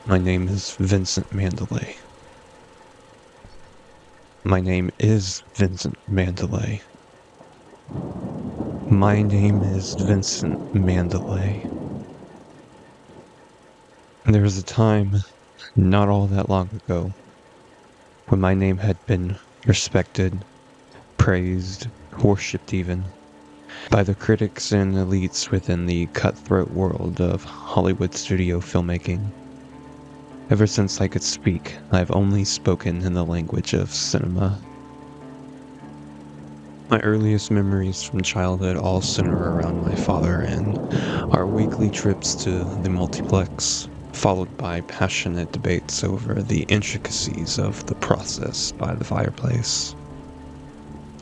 My name is Vincent Mandalay. My name is Vincent Mandalay. My name is Vincent Mandalay. There was a time, not all that long ago, when my name had been respected, praised, worshipped even, by the critics and elites within the cutthroat world of Hollywood studio filmmaking. Ever since I could speak, I've only spoken in the language of cinema. My earliest memories from childhood all center around my father and our weekly trips to the multiplex, followed by passionate debates over the intricacies of the process by the fireplace.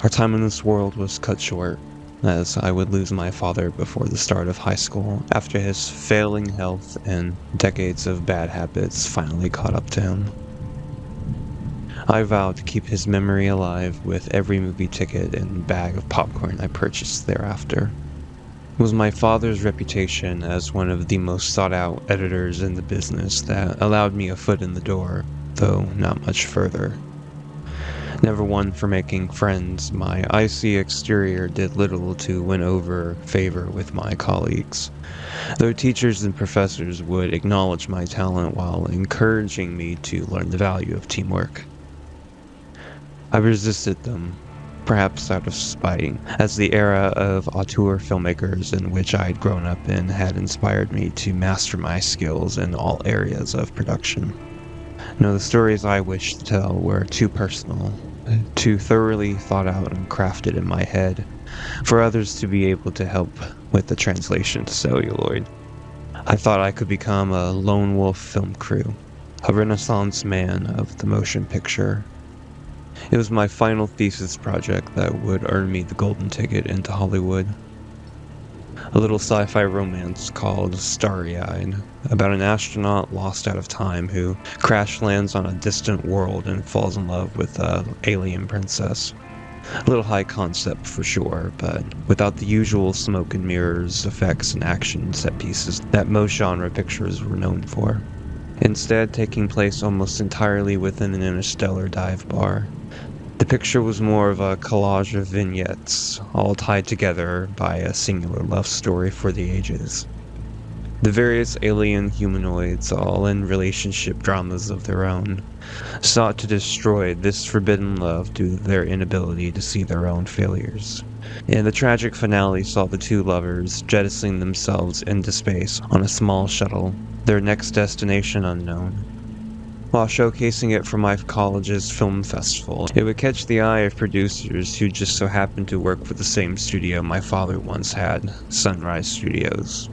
Our time in this world was cut short, as I would lose my father before the start of high school after his failing health and decades of bad habits finally caught up to him. I vowed to keep his memory alive with every movie ticket and bag of popcorn I purchased thereafter. It was my father's reputation as one of the most sought-out editors in the business that allowed me a foot in the door, though not much further. Never one for making friends, my icy exterior did little to win over favor with my colleagues, though teachers and professors would acknowledge my talent while encouraging me to learn the value of teamwork. I resisted them, perhaps out of spite, as the era of auteur filmmakers in which I had grown up in had inspired me to master my skills in all areas of production. No, the stories I wished to tell were too personal, too thoroughly thought out and crafted in my head, for others to be able to help with the translation to celluloid. I thought I could become a lone wolf film crew, a renaissance man of the motion picture. It was my final thesis project that would earn me the golden ticket into Hollywood. A little sci-fi romance called Starry-Eyed, about an astronaut lost out of time who crash lands on a distant world and falls in love with an alien princess. A little high concept for sure, but without the usual smoke and mirrors, effects, and action set pieces that most genre pictures were known for. Instead, taking place almost entirely within an interstellar dive bar. The picture was more of a collage of vignettes, all tied together by a singular love story for the ages. The various alien humanoids, all in relationship dramas of their own, sought to destroy this forbidden love due to their inability to see their own failures. And the tragic finale saw the two lovers jettisoning themselves into space on a small shuttle, their next destination unknown. While showcasing it for my college's film festival, it would catch the eye of producers who just so happened to work for the same studio my father once had, Sunrise Studios.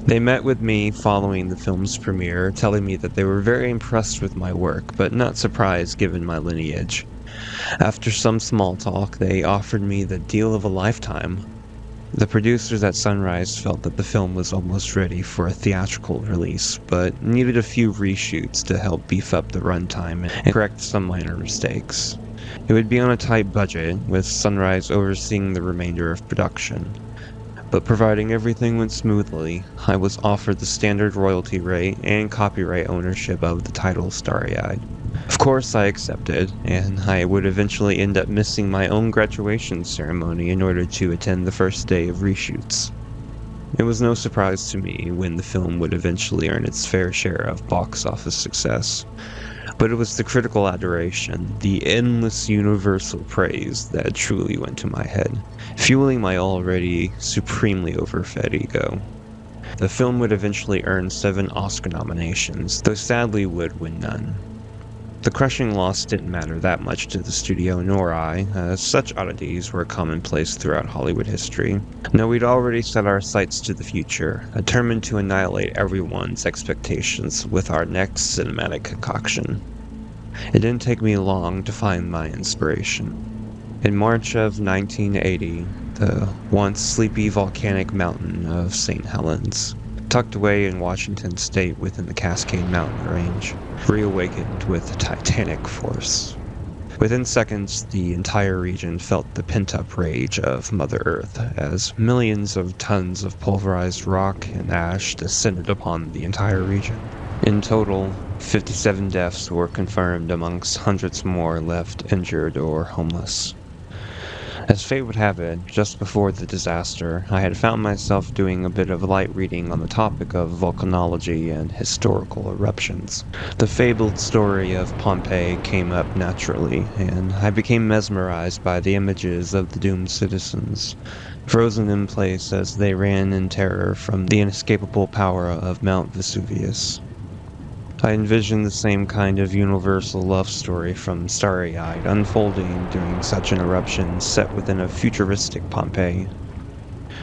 They met with me following the film's premiere, telling me that they were very impressed with my work, but not surprised given my lineage. After some small talk, they offered me the deal of a lifetime. The producers at Sunrise felt that the film was almost ready for a theatrical release, but needed a few reshoots to help beef up the runtime and correct some minor mistakes. It would be on a tight budget, with Sunrise overseeing the remainder of production. But providing everything went smoothly, I was offered the standard royalty rate and copyright ownership of the title Starry-Eyed. Of course I accepted, and I would eventually end up missing my own graduation ceremony in order to attend the first day of reshoots. It was no surprise to me when the film would eventually earn its fair share of box office success, but it was the critical adoration, the endless universal praise that truly went to my head, fueling my already supremely overfed ego. The film would eventually earn 7 Oscar nominations, though sadly would win none. The crushing loss didn't matter that much to the studio nor I, as such oddities were commonplace throughout Hollywood history. No, we'd already set our sights to the future, determined to annihilate everyone's expectations with our next cinematic concoction. It didn't take me long to find my inspiration. In March of 1980, the once sleepy volcanic mountain of St. Helens, tucked away in Washington state within the Cascade Mountain range, reawakened with titanic force. Within seconds, the entire region felt the pent-up rage of Mother Earth as millions of tons of pulverized rock and ash descended upon the entire region. In total, 57 deaths were confirmed amongst hundreds more left injured or homeless. As fate would have it, just before the disaster, I had found myself doing a bit of light reading on the topic of volcanology and historical eruptions. The fabled story of Pompeii came up naturally, and I became mesmerized by the images of the doomed citizens, frozen in place as they ran in terror from the inescapable power of Mount Vesuvius. I envisioned the same kind of universal love story from Starry-Eyed unfolding during such an eruption set within a futuristic Pompeii.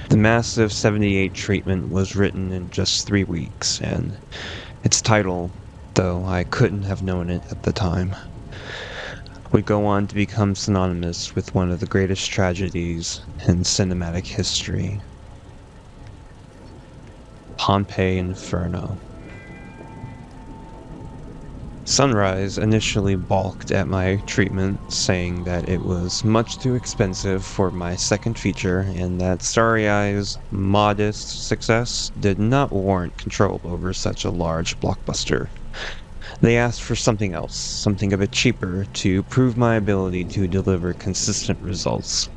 The massive 78 treatment was written in just 3 weeks, and its title, though I couldn't have known it at the time, would go on to become synonymous with one of the greatest tragedies in cinematic history. Pompeii Inferno. Sunrise initially balked at my treatment, saying that it was much too expensive for my second feature and that Starry-Eyes' modest success did not warrant control over such a large blockbuster. They asked for something else, something a bit cheaper, to prove my ability to deliver consistent results.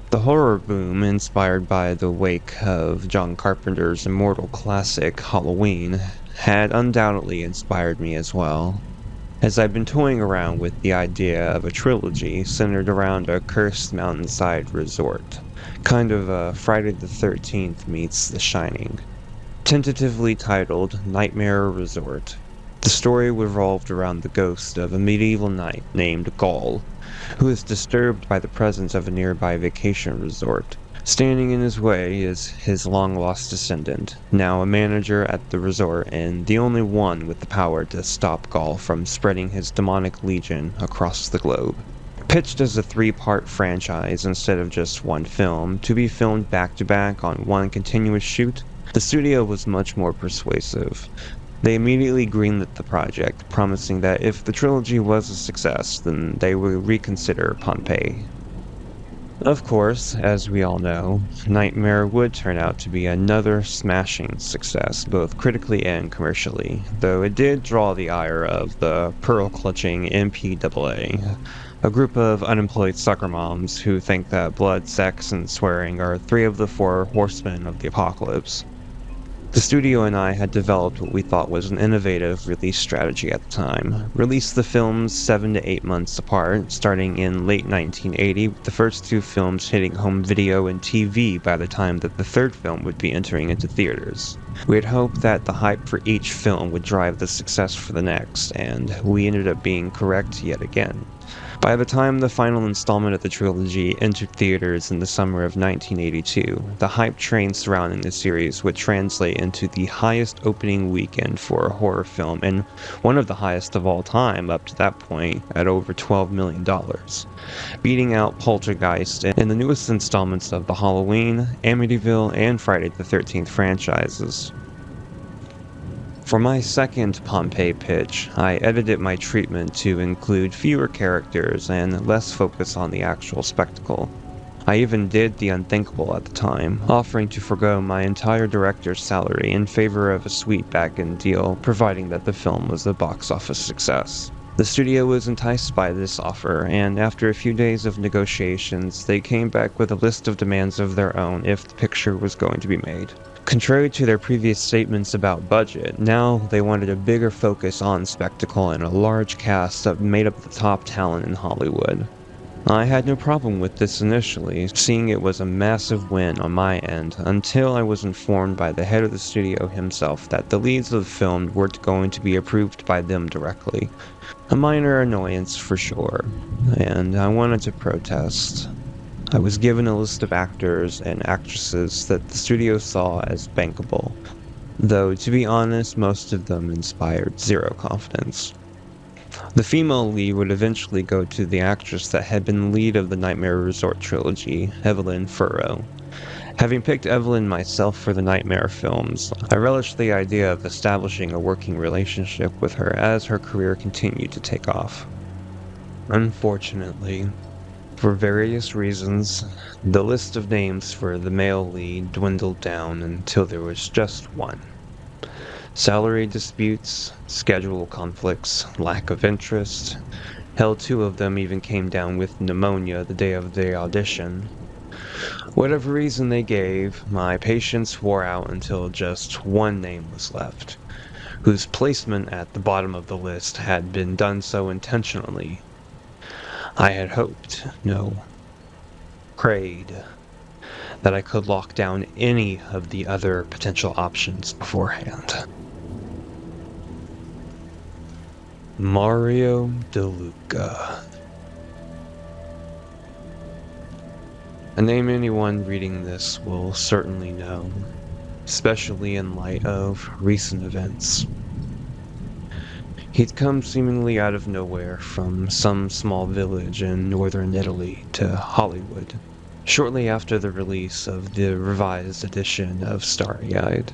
The horror boom, inspired by the wake of John Carpenter's immortal classic Halloween, had undoubtedly inspired me as well, as I've been toying around with the idea of a trilogy centered around a cursed mountainside resort, kind of a Friday the 13th meets The Shining. Tentatively titled Nightmare Resort, the story revolved around the ghost of a medieval knight named Gaul, who is disturbed by the presence of a nearby vacation resort. Standing in his way is his long-lost descendant, now a manager at the resort and the only one with the power to stop Gaul from spreading his demonic legion across the globe. Pitched as a 3-part franchise instead of just one film, to be filmed back-to-back on one continuous shoot, the studio was much more persuasive. They immediately greenlit the project, promising that if the trilogy was a success, then they would reconsider Pompeii. Of course, as we all know, Nightmare would turn out to be another smashing success, both critically and commercially, though it did draw the ire of the pearl-clutching MPAA, a group of unemployed sucker moms who think that blood, sex, and swearing are 3 of the 4 horsemen of the apocalypse. The studio and I had developed what we thought was an innovative release strategy at the time. Release the films 7 to 8 months apart, starting in late 1980, with the first 2 films hitting home video and TV by the time that the 3rd film would be entering into theaters. We had hoped that the hype for each film would drive the success for the next, and we ended up being correct yet again. By the time the final installment of the trilogy entered theaters in the summer of 1982, the hype train surrounding the series would translate into the highest opening weekend for a horror film, and one of the highest of all time up to that point, at over $12 million, beating out Poltergeist and the newest installments of the Halloween, Amityville, and Friday the 13th franchises. For my second Pompeii pitch, I edited my treatment to include fewer characters and less focus on the actual spectacle. I even did the unthinkable at the time, offering to forgo my entire director's salary in favor of a sweet back-end deal, providing that the film was a box office success. The studio was enticed by this offer, and after a few days of negotiations, they came back with a list of demands of their own if the picture was going to be made. Contrary to their previous statements about budget, now they wanted a bigger focus on spectacle and a large cast that made up the top talent in Hollywood. I had no problem with this initially, seeing it was a massive win on my end, until I was informed by the head of the studio himself that the leads of the film weren't going to be approved by them directly. A minor annoyance for sure, and I wanted to protest. I was given a list of actors and actresses that the studio saw as bankable, though to be honest, most of them inspired zero confidence. The female lead would eventually go to the actress that had been lead of the Nightmare Resort trilogy, Evelyn Furrow. Having picked Evelyn myself for the Nightmare films, I relished the idea of establishing a working relationship with her as her career continued to take off. Unfortunately, for various reasons, the list of names for the male lead dwindled down until there was just one. Salary disputes, schedule conflicts, lack of interest. Hell, two of them even came down with pneumonia the day of the audition. Whatever reason they gave, my patience wore out until just one name was left, whose placement at the bottom of the list had been done so intentionally. I had hoped, no, prayed, that I could lock down any of the other potential options beforehand. Mario DeLuca. A name anyone reading this will certainly know, especially in light of recent events. He'd come seemingly out of nowhere from some small village in northern Italy to Hollywood, shortly after the release of the revised edition of Starry-Eyed.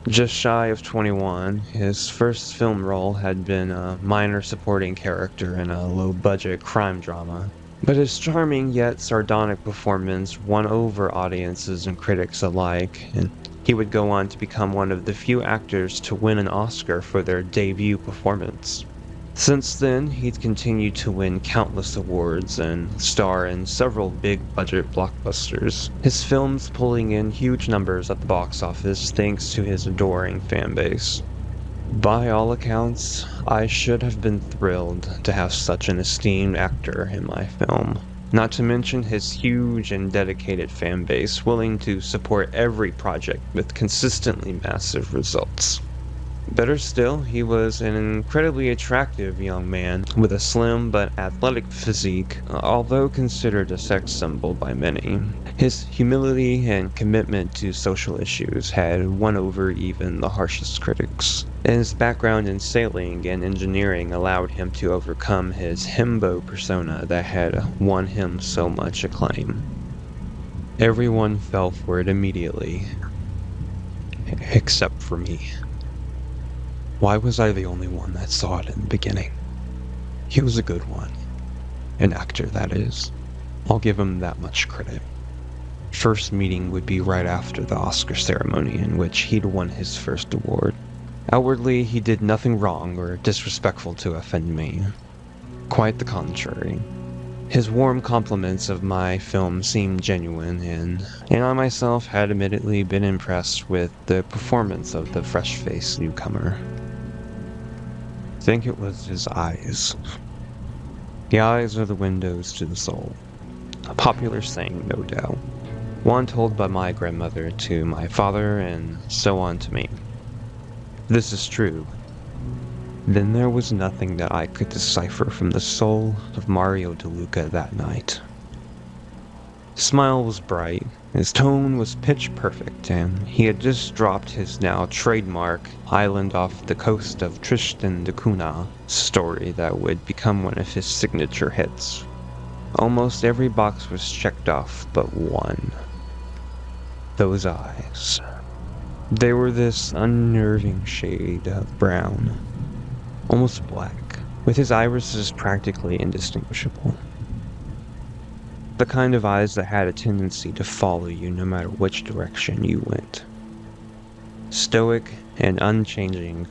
Just shy of 21, his first film role had been a minor supporting character in a low-budget crime drama, but his charming yet sardonic performance won over audiences and critics alike, and he would go on to become one of the few actors to win an Oscar for their debut performance. Since then, he'd continued to win countless awards and star in several big-budget blockbusters, his films pulling in huge numbers at the box office thanks to his adoring fanbase. By all accounts, I should have been thrilled to have such an esteemed actor in my film, not to mention his huge and dedicated fanbase willing to support every project with consistently massive results. Better still, he was an incredibly attractive young man with a slim but athletic physique, although considered a sex symbol by many. His humility and commitment to social issues had won over even the harshest critics, and his background in sailing and engineering allowed him to overcome his himbo persona that had won him so much acclaim. Everyone fell for it immediately, except for me. Why was I the only one that saw it in the beginning? He was a good one. An actor, that is. I'll give him that much credit. First meeting would be right after the Oscar ceremony in which he'd won his first award. Outwardly, he did nothing wrong or disrespectful to offend me. Quite the contrary. His warm compliments of my film seemed genuine, and I myself had admittedly been impressed with the performance of the fresh-faced newcomer. I think it was his eyes. The eyes are the windows to the soul. A popular saying, no doubt. One told by my grandmother to my father, and so on to me. This is true. Then there was nothing that I could decipher from the soul of Mario DeLuca that night. His smile was bright, his tone was pitch perfect, and he had just dropped his now trademark island off the coast of Tristan da Cunha story that would become one of his signature hits. Almost every box was checked off but one. Those eyes. They were this unnerving shade of brown, almost black, with his irises practically indistinguishable. The kind of eyes that had a tendency to follow you no matter which direction you went. Stoic and unchanging,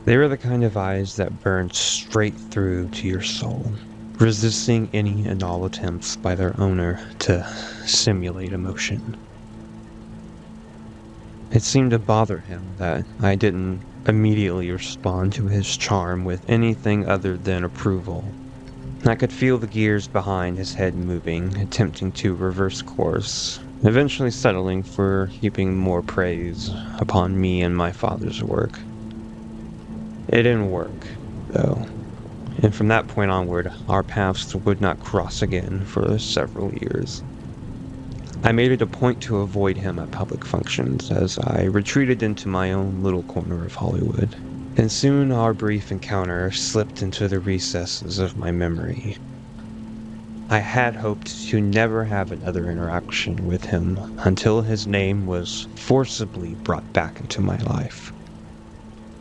they were the kind of eyes that burned straight through to your soul, resisting any and all attempts by their owner to simulate emotion. It seemed to bother him that I didn't immediately respond to his charm with anything other than approval. I could feel the gears behind his head moving, attempting to reverse course, eventually settling for heaping more praise upon me and my father's work. It didn't work, though, and from that point onward, our paths would not cross again for several years. I made it a point to avoid him at public functions as I retreated into my own little corner of Hollywood, and soon our brief encounter slipped into the recesses of my memory. I had hoped to never have another interaction with him until his name was forcibly brought back into my life.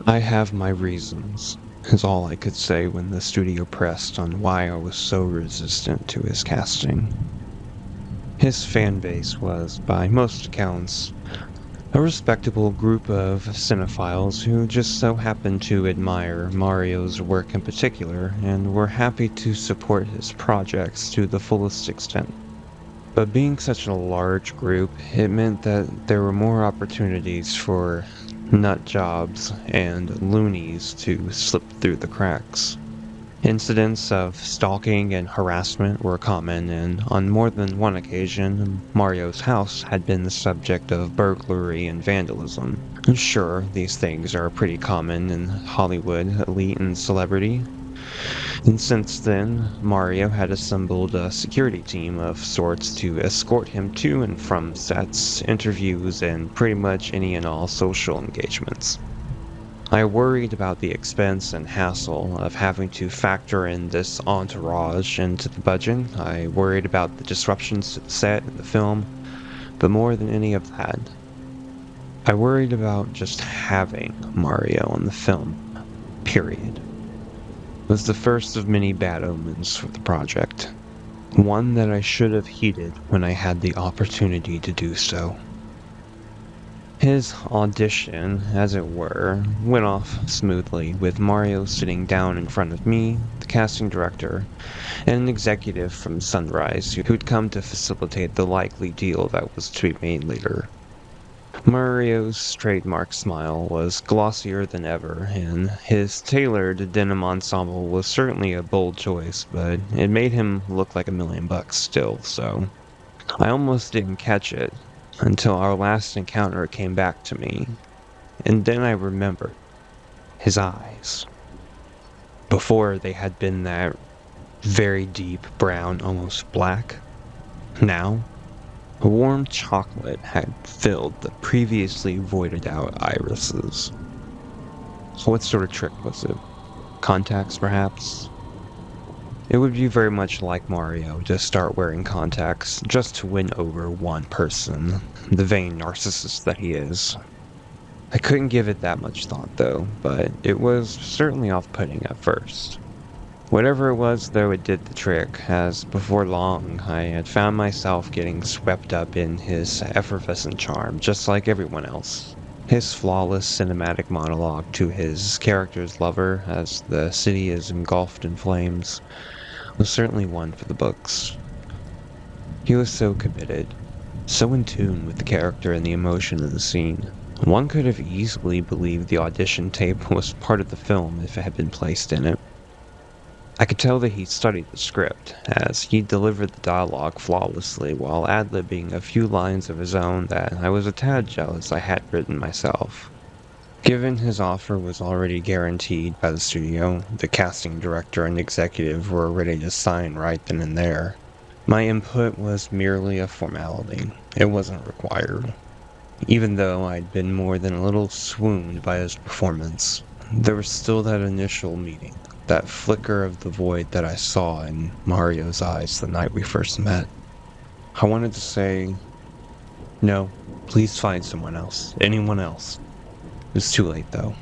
I have my reasons, is all I could say when the studio pressed on why I was so resistant to his casting. His fan base was, by most accounts, A respectable group of cinephiles who just so happened to admire Mario's work in particular and were happy to support his projects to the fullest extent. But being such a large group, it meant that there were more opportunities for nut jobs and loonies to slip through the cracks. Incidents of stalking and harassment were common, and on more than one occasion, Mario's house had been the subject of burglary and vandalism. Sure, these things are pretty common in Hollywood, elite, and celebrity. And since then, Mario had assembled a security team of sorts to escort him to and from sets, interviews, and pretty much any and all social engagements. I worried about the expense and hassle of having to factor in this entourage into the budget. I worried about the disruptions to the set and the film, but more than any of that, I worried about just having Mario on the film, period. It was the first of many bad omens for the project, one that I should have heeded when I had the opportunity to do so. His audition, as it were, went off smoothly, with Mario sitting down in front of me, the casting director, and an executive from Sunrise who'd come to facilitate the likely deal that was to be made later. Mario's trademark smile was glossier than ever, and his tailored denim ensemble was certainly a bold choice, but it made him look like $1,000,000 still, so I almost didn't catch it until our last encounter came back to me, and then I remembered his eyes. Before, they had been that very deep brown, almost black. Now, a warm chocolate had filled the previously voided out irises. So what sort of trick was it? Contacts, perhaps? It would be very much like Mario to start wearing contacts just to win over one person, the vain narcissist that he is. I couldn't give it that much thought though, but it was certainly off-putting at first. Whatever it was though, it did the trick, as before long I had found myself getting swept up in his effervescent charm just like everyone else. His flawless cinematic monologue to his character's lover as the city is engulfed in flames was certainly one for the books. He was so committed, so in tune with the character and the emotion of the scene. One could have easily believed the audition tape was part of the film if it had been placed in it. I could tell that he studied the script, as he delivered the dialogue flawlessly while ad-libbing a few lines of his own that I was a tad jealous I had written myself. Given his offer was already guaranteed by the studio, the casting director and executive were ready to sign right then and there. My input was merely a formality. It wasn't required. Even though I'd been more than a little swooned by his performance, there was still that initial meeting, that flicker of the void that I saw in Mario's eyes the night we first met. I wanted to say, no, please find someone else, anyone else. It was too late, though.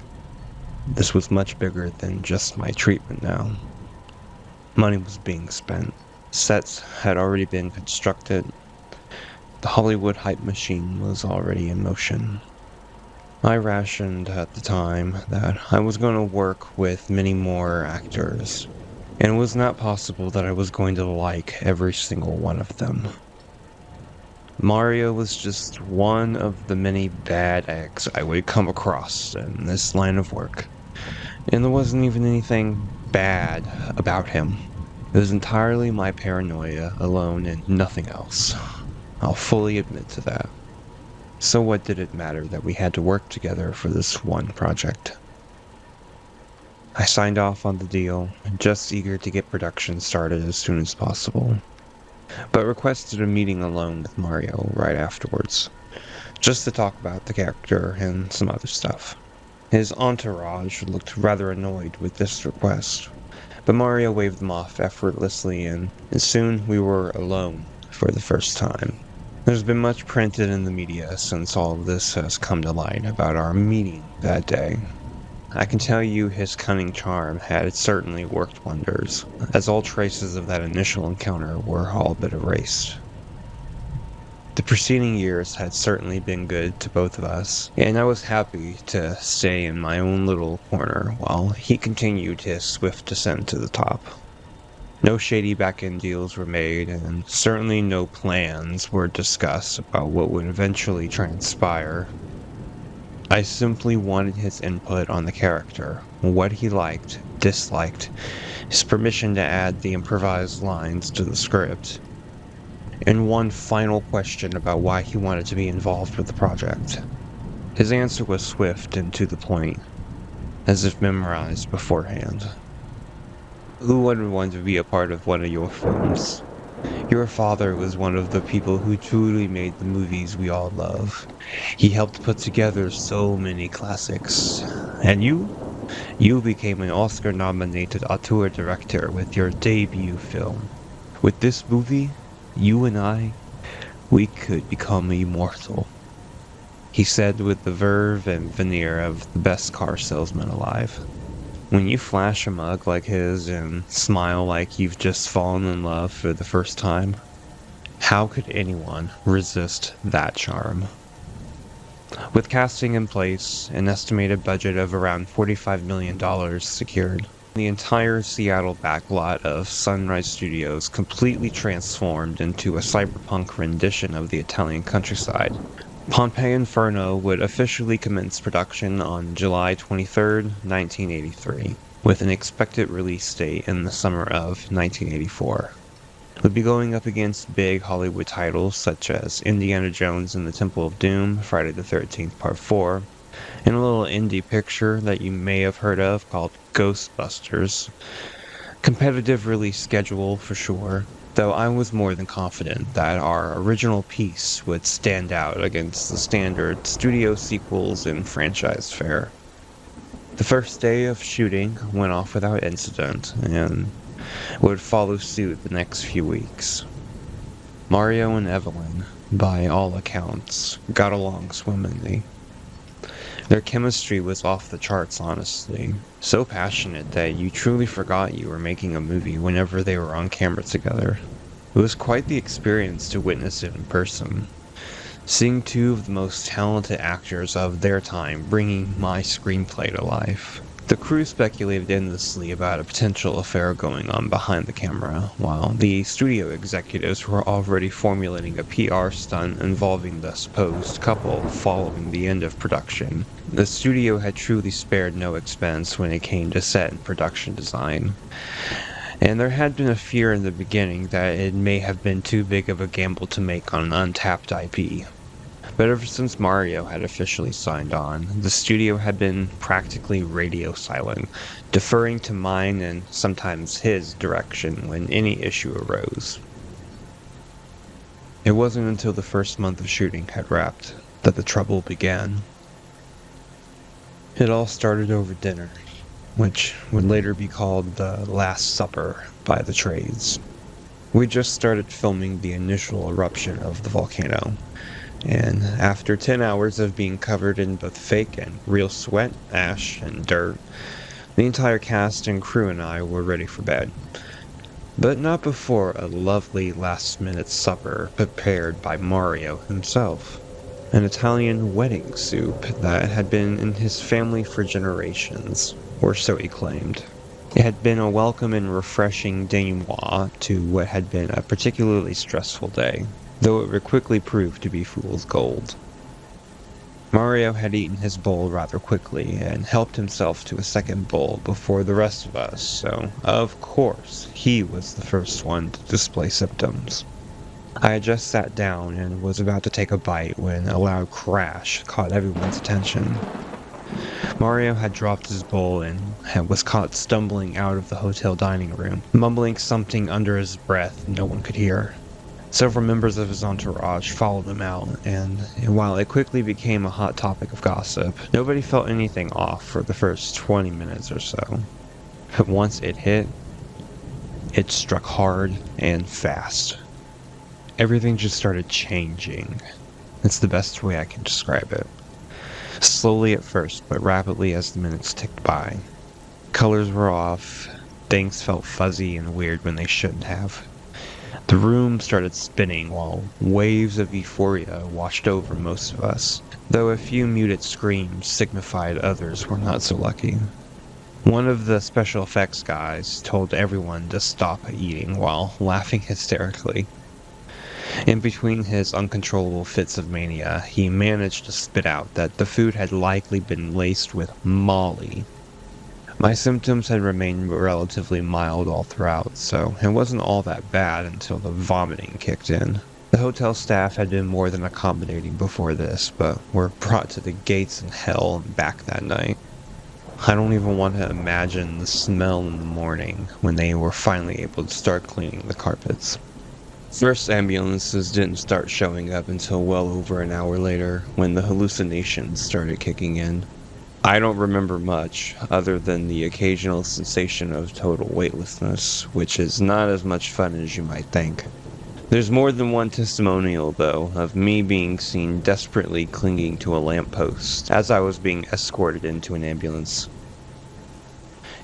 This was much bigger than just my treatment now. Money was being spent. Sets had already been constructed. The Hollywood hype machine was already in motion. I rationed at the time that I was going to work with many more actors, and it was not possible that I was going to like every single one of them. Mario was just one of the many bad eggs I would come across in this line of work. And there wasn't even anything bad about him. It was entirely my paranoia alone and nothing else. I'll fully admit to that. So what did it matter that we had to work together for this one project? I signed off on the deal, just eager to get production started as soon as possible, but requested a meeting alone with Mario right afterwards, just to talk about the character and some other stuff. His entourage looked rather annoyed with this request, but Mario waved them off effortlessly, and soon we were alone for the first time. There's been much printed in the media since all of this has come to light about our meeting that day. I can tell you his cunning charm had certainly worked wonders, as all traces of that initial encounter were all but erased. The preceding years had certainly been good to both of us, and I was happy to stay in my own little corner while he continued his swift descent to the top. No shady back-end deals were made, and certainly no plans were discussed about what would eventually transpire. I simply wanted his input on the character, what he liked, disliked, his permission to add the improvised lines to the script, and one final question about why he wanted to be involved with the project. His answer was swift and to the point, as if memorized beforehand. Who wouldn't want to be a part of one of your films? Your father was one of the people who truly made the movies we all love. He helped put together so many classics. And you? You became an Oscar-nominated auteur director with your debut film. With this movie, you and I, we could become immortal. He said with the verve and veneer of the best car salesman alive. When you flash a mug like his and smile like you've just fallen in love for the first time, how could anyone resist that charm? With casting in place, an estimated budget of around $45 million secured, the entire Seattle backlot of Sunrise Studios completely transformed into a cyberpunk rendition of the Italian countryside. Pompeii Inferno would officially commence production on July 23, 1983, with an expected release date in the summer of 1984. It would be going up against big Hollywood titles such as Indiana Jones and the Temple of Doom, Friday the 13th Part 4, and a little indie picture that you may have heard of called Ghostbusters. Competitive release schedule for sure, though I was more than confident that our original piece would stand out against the standard studio sequels and franchise fare. The first day of shooting went off without incident, and would follow suit the next few weeks. Mario and Evelyn, by all accounts, got along swimmingly. Their chemistry was off the charts, honestly. So passionate that you truly forgot you were making a movie whenever they were on camera together. It was quite the experience to witness it in person. Seeing two of the most talented actors of their time bringing my screenplay to life. The crew speculated endlessly about a potential affair going on behind the camera, while the studio executives were already formulating a PR stunt involving the supposed couple following the end of production. The studio had truly spared no expense when it came to set and production design. And there had been a fear in the beginning that it may have been too big of a gamble to make on an untapped IP. But ever since Mario had officially signed on, the studio had been practically radio silent, deferring to mine and sometimes his direction when any issue arose. It wasn't until the first month of shooting had wrapped that the trouble began. It all started over dinner, which would later be called the Last Supper by the trades. We just started filming the initial eruption of the volcano, and after 10 hours of being covered in both fake and real sweat, ash, and dirt, the entire cast and crew and I were ready for bed. But not before a lovely last-minute supper prepared by Mario himself. An Italian wedding soup that had been in his family for generations, or so he claimed. It had been a welcome and refreshing denouement to what had been a particularly stressful day, though it would quickly prove to be fool's gold. Mario had eaten his bowl rather quickly and helped himself to a second bowl before the rest of us, so of course he was the first one to display symptoms. I had just sat down and was about to take a bite when a loud crash caught everyone's attention. Mario had dropped his bowl and was caught stumbling out of the hotel dining room, mumbling something under his breath no one could hear. Several members of his entourage followed him out, and while it quickly became a hot topic of gossip, nobody felt anything off for the first 20 minutes or so. But once it hit, it struck hard and fast. Everything just started changing. It's the best way I can describe it. Slowly at first, but rapidly as the minutes ticked by. Colors were off, things felt fuzzy and weird when they shouldn't have. The room started spinning while waves of euphoria washed over most of us, though a few muted screams signified others were not so lucky. One of the special effects guys told everyone to stop eating while laughing hysterically. In between his uncontrollable fits of mania, he managed to spit out that the food had likely been laced with Molly. My symptoms had remained relatively mild all throughout, so it wasn't all that bad until the vomiting kicked in. The hotel staff had been more than accommodating before this, but were brought to the gates of hell and back that night. I don't even want to imagine the smell in the morning when they were finally able to start cleaning the carpets. First ambulances didn't start showing up until well over an hour later, when the hallucinations started kicking in. I don't remember much, other than the occasional sensation of total weightlessness, which is not as much fun as you might think. There's more than one testimonial, though, of me being seen desperately clinging to a lamppost as I was being escorted into an ambulance.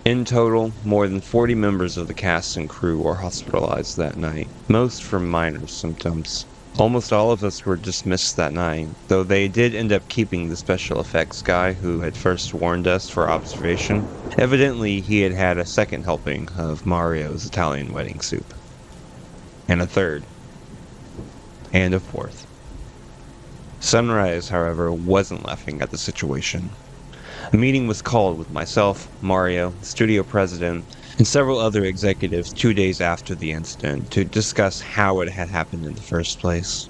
In total, more than 40 members of the cast and crew were hospitalized that night, most for minor symptoms. Almost all of us were dismissed that night, though they did end up keeping the special effects guy who had first warned us for observation. Evidently, he had had a second helping of Mario's Italian wedding soup. And a third. And a fourth. Sunrise, however, wasn't laughing at the situation. A meeting was called with myself, Mario, the studio president, and several other executives 2 days after the incident to discuss how it had happened in the first place.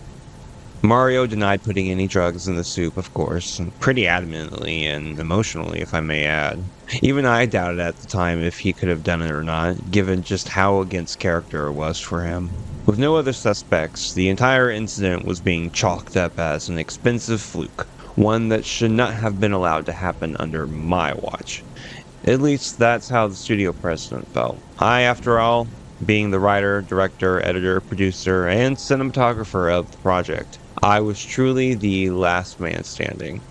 Mario denied putting any drugs in the soup, of course, and pretty adamantly and emotionally, if I may add. Even I doubted at the time if he could have done it or not, given just how against character it was for him. With no other suspects, the entire incident was being chalked up as an expensive fluke, one that should not have been allowed to happen under my watch. At least that's how the studio president felt. I, after all, being the writer, director, editor, producer, and cinematographer of the project, I was truly the last man standing.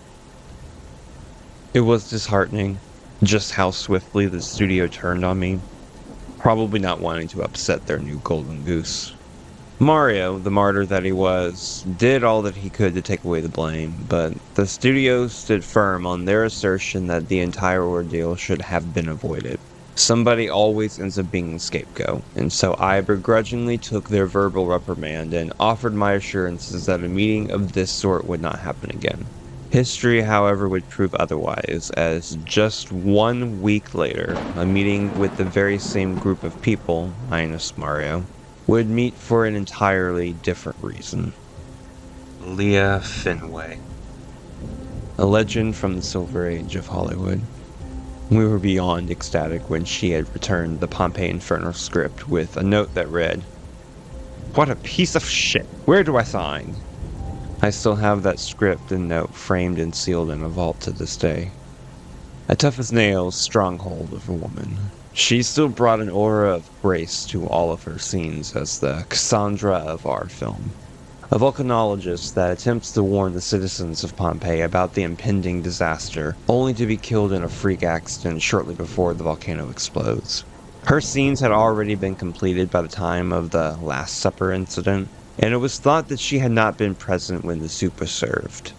It was disheartening, just how swiftly the studio turned on me, probably not wanting to upset their new golden goose. Mario, the martyr that he was, did all that he could to take away the blame, but the studio stood firm on their assertion that the entire ordeal should have been avoided. Somebody always ends up being the scapegoat, and so I begrudgingly took their verbal reprimand and offered my assurances that a meeting of this sort would not happen again. History, however, would prove otherwise, as just 1 week later, a meeting with the very same group of people, minus Mario, would meet for an entirely different reason. Leah Finway. A legend from the Silver Age of Hollywood. We were beyond ecstatic when she had returned the Pompeii Inferno script with a note that read, "What a piece of shit! Where do I sign?" I still have that script and note framed and sealed in a vault to this day. A tough-as-nails stronghold of a woman. She still brought an aura of grace to all of her scenes as the Cassandra of our film. A volcanologist that attempts to warn the citizens of Pompeii about the impending disaster, only to be killed in a freak accident shortly before the volcano explodes. Her scenes had already been completed by the time of the Last Supper incident, and it was thought that she had not been present when the soup was served.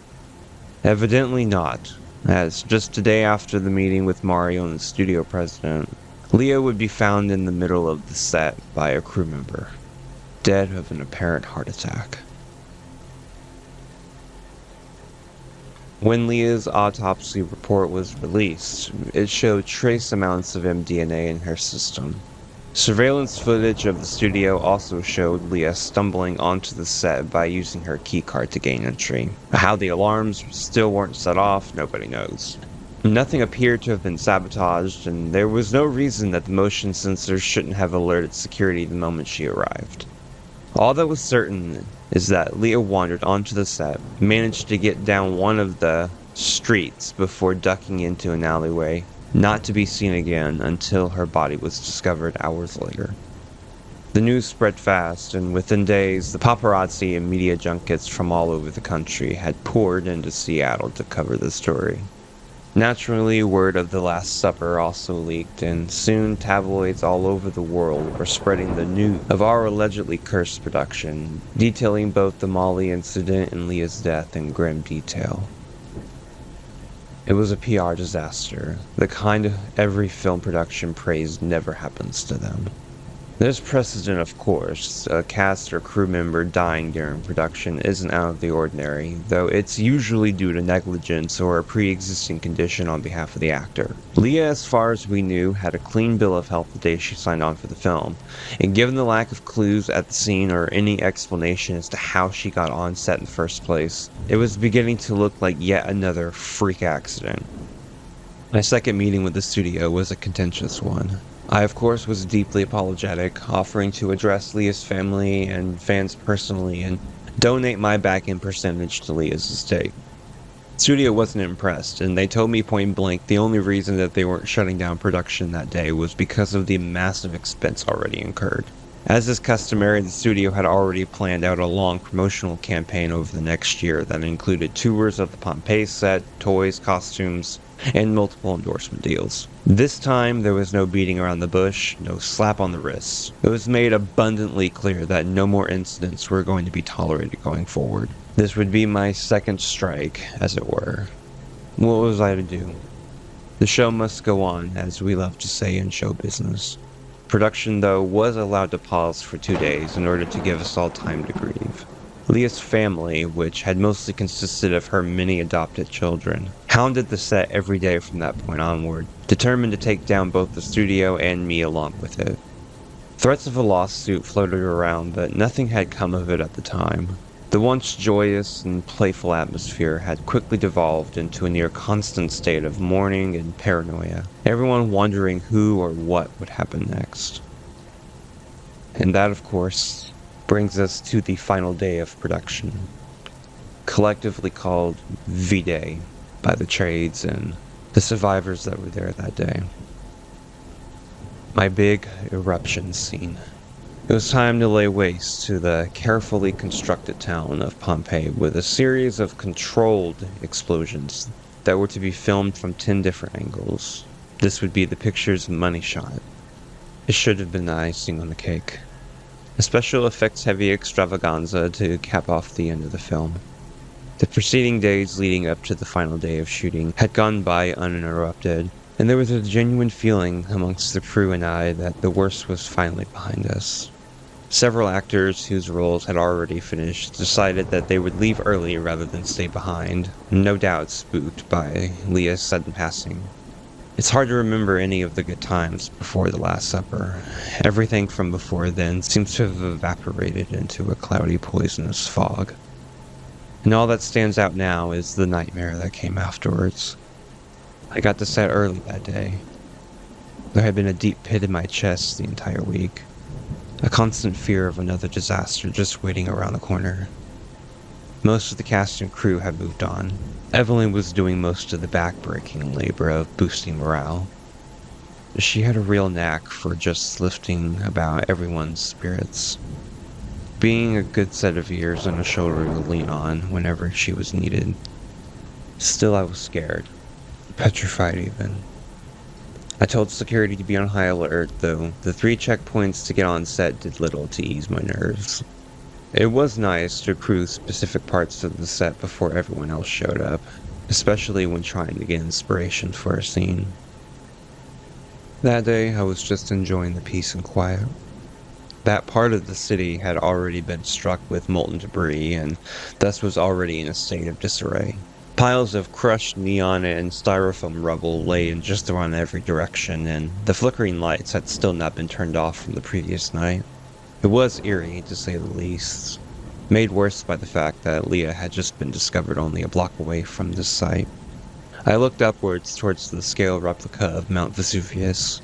Evidently not, as just a day after the meeting with Mario and the studio president, Leah would be found in the middle of the set by a crew member, dead of an apparent heart attack. When Leah's autopsy report was released, it showed trace amounts of MDMA in her system. Surveillance footage of the studio also showed Leah stumbling onto the set by using her keycard to gain entry. How the alarms still weren't set off, nobody knows. Nothing appeared to have been sabotaged, and there was no reason that the motion sensors shouldn't have alerted security the moment she arrived. All that was certain is that Leah wandered onto the set, managed to get down one of the streets before ducking into an alleyway, not to be seen again until her body was discovered hours later. The news spread fast, and within days, the paparazzi and media junkets from all over the country had poured into Seattle to cover the story. Naturally, word of the Last Supper also leaked, and soon tabloids all over the world were spreading the news of our allegedly cursed production, detailing both the Molly incident and Leah's death in grim detail. It was a PR disaster, the kind every film production praised never happens to them. There's precedent, of course. A cast or crew member dying during production isn't out of the ordinary, though it's usually due to negligence or a pre-existing condition on behalf of the actor. Leah, as far as we knew, had a clean bill of health the day she signed on for the film, and given the lack of clues at the scene or any explanation as to how she got on set in the first place, it was beginning to look like yet another freak accident. My second meeting with the studio was a contentious one. I, of course, was deeply apologetic, offering to address Leah's family and fans personally and donate my back-end percentage to Leah's estate. The studio wasn't impressed, and they told me point blank the only reason that they weren't shutting down production that day was because of the massive expense already incurred. As is customary, the studio had already planned out a long promotional campaign over the next year that included tours of the Pompeii set, toys, costumes, and multiple endorsement deals. This time, there was no beating around the bush, no slap on the wrists. It was made abundantly clear that no more incidents were going to be tolerated going forward. This would be my second strike, as it were. What was I to do? The show must go on, as we love to say in show business. Production, though, was allowed to pause for 2 days in order to give us all time to grieve. Leah's family, which had mostly consisted of her many adopted children, hounded the set every day from that point onward, determined to take down both the studio and me along with it. Threats of a lawsuit floated around, but nothing had come of it at the time. The once joyous and playful atmosphere had quickly devolved into a near constant state of mourning and paranoia, everyone wondering who or what would happen next. And that, of course, brings us to the final day of production, collectively called V-Day by the trades and the survivors that were there that day. My big eruption scene. It was time to lay waste to the carefully constructed town of Pompeii with a series of controlled explosions that were to be filmed from 10 different angles. This would be the picture's money shot. It should have been the icing on the cake. A special effects heavy extravaganza to cap off the end of the film. The preceding days leading up to the final day of shooting had gone by uninterrupted, and there was a genuine feeling amongst the crew and I that the worst was finally behind us. Several actors whose roles had already finished decided that they would leave early rather than stay behind, no doubt spooked by Leah's sudden passing. It's hard to remember any of the good times before the Last Supper. Everything from before then seems to have evaporated into a cloudy, poisonous fog. And all that stands out now is the nightmare that came afterwards. I got to set early that day. There had been a deep pit in my chest the entire week. A constant fear of another disaster just waiting around the corner. Most of the cast and crew had moved on. Evelyn was doing most of the back-breaking labor of boosting morale. She had a real knack for just lifting about everyone's spirits, being a good set of ears and a shoulder to lean on whenever she was needed. Still, I was scared, petrified even. I told security to be on high alert, though the 3 checkpoints to get on set did little to ease my nerves. It was nice to cruise specific parts of the set before everyone else showed up, especially when trying to get inspiration for a scene. That day, I was just enjoying the peace and quiet. That part of the city had already been struck with molten debris and thus was already in a state of disarray. Piles of crushed neon and styrofoam rubble lay in just around every direction, and the flickering lights had still not been turned off from the previous night. It was eerie, to say the least, made worse by the fact that Leah had just been discovered only a block away from this site. I looked upwards towards the scale replica of Mount Vesuvius,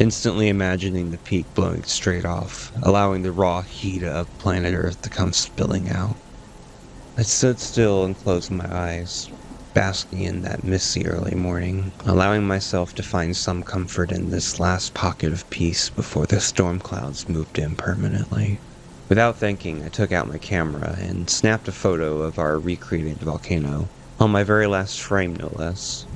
instantly imagining the peak blowing straight off, allowing the raw heat of planet Earth to come spilling out. I stood still and closed my eyes, basking in that misty early morning, allowing myself to find some comfort in this last pocket of peace before the storm clouds moved in permanently. Without thinking, I took out my camera and snapped a photo of our recreated volcano, on my very last frame no less.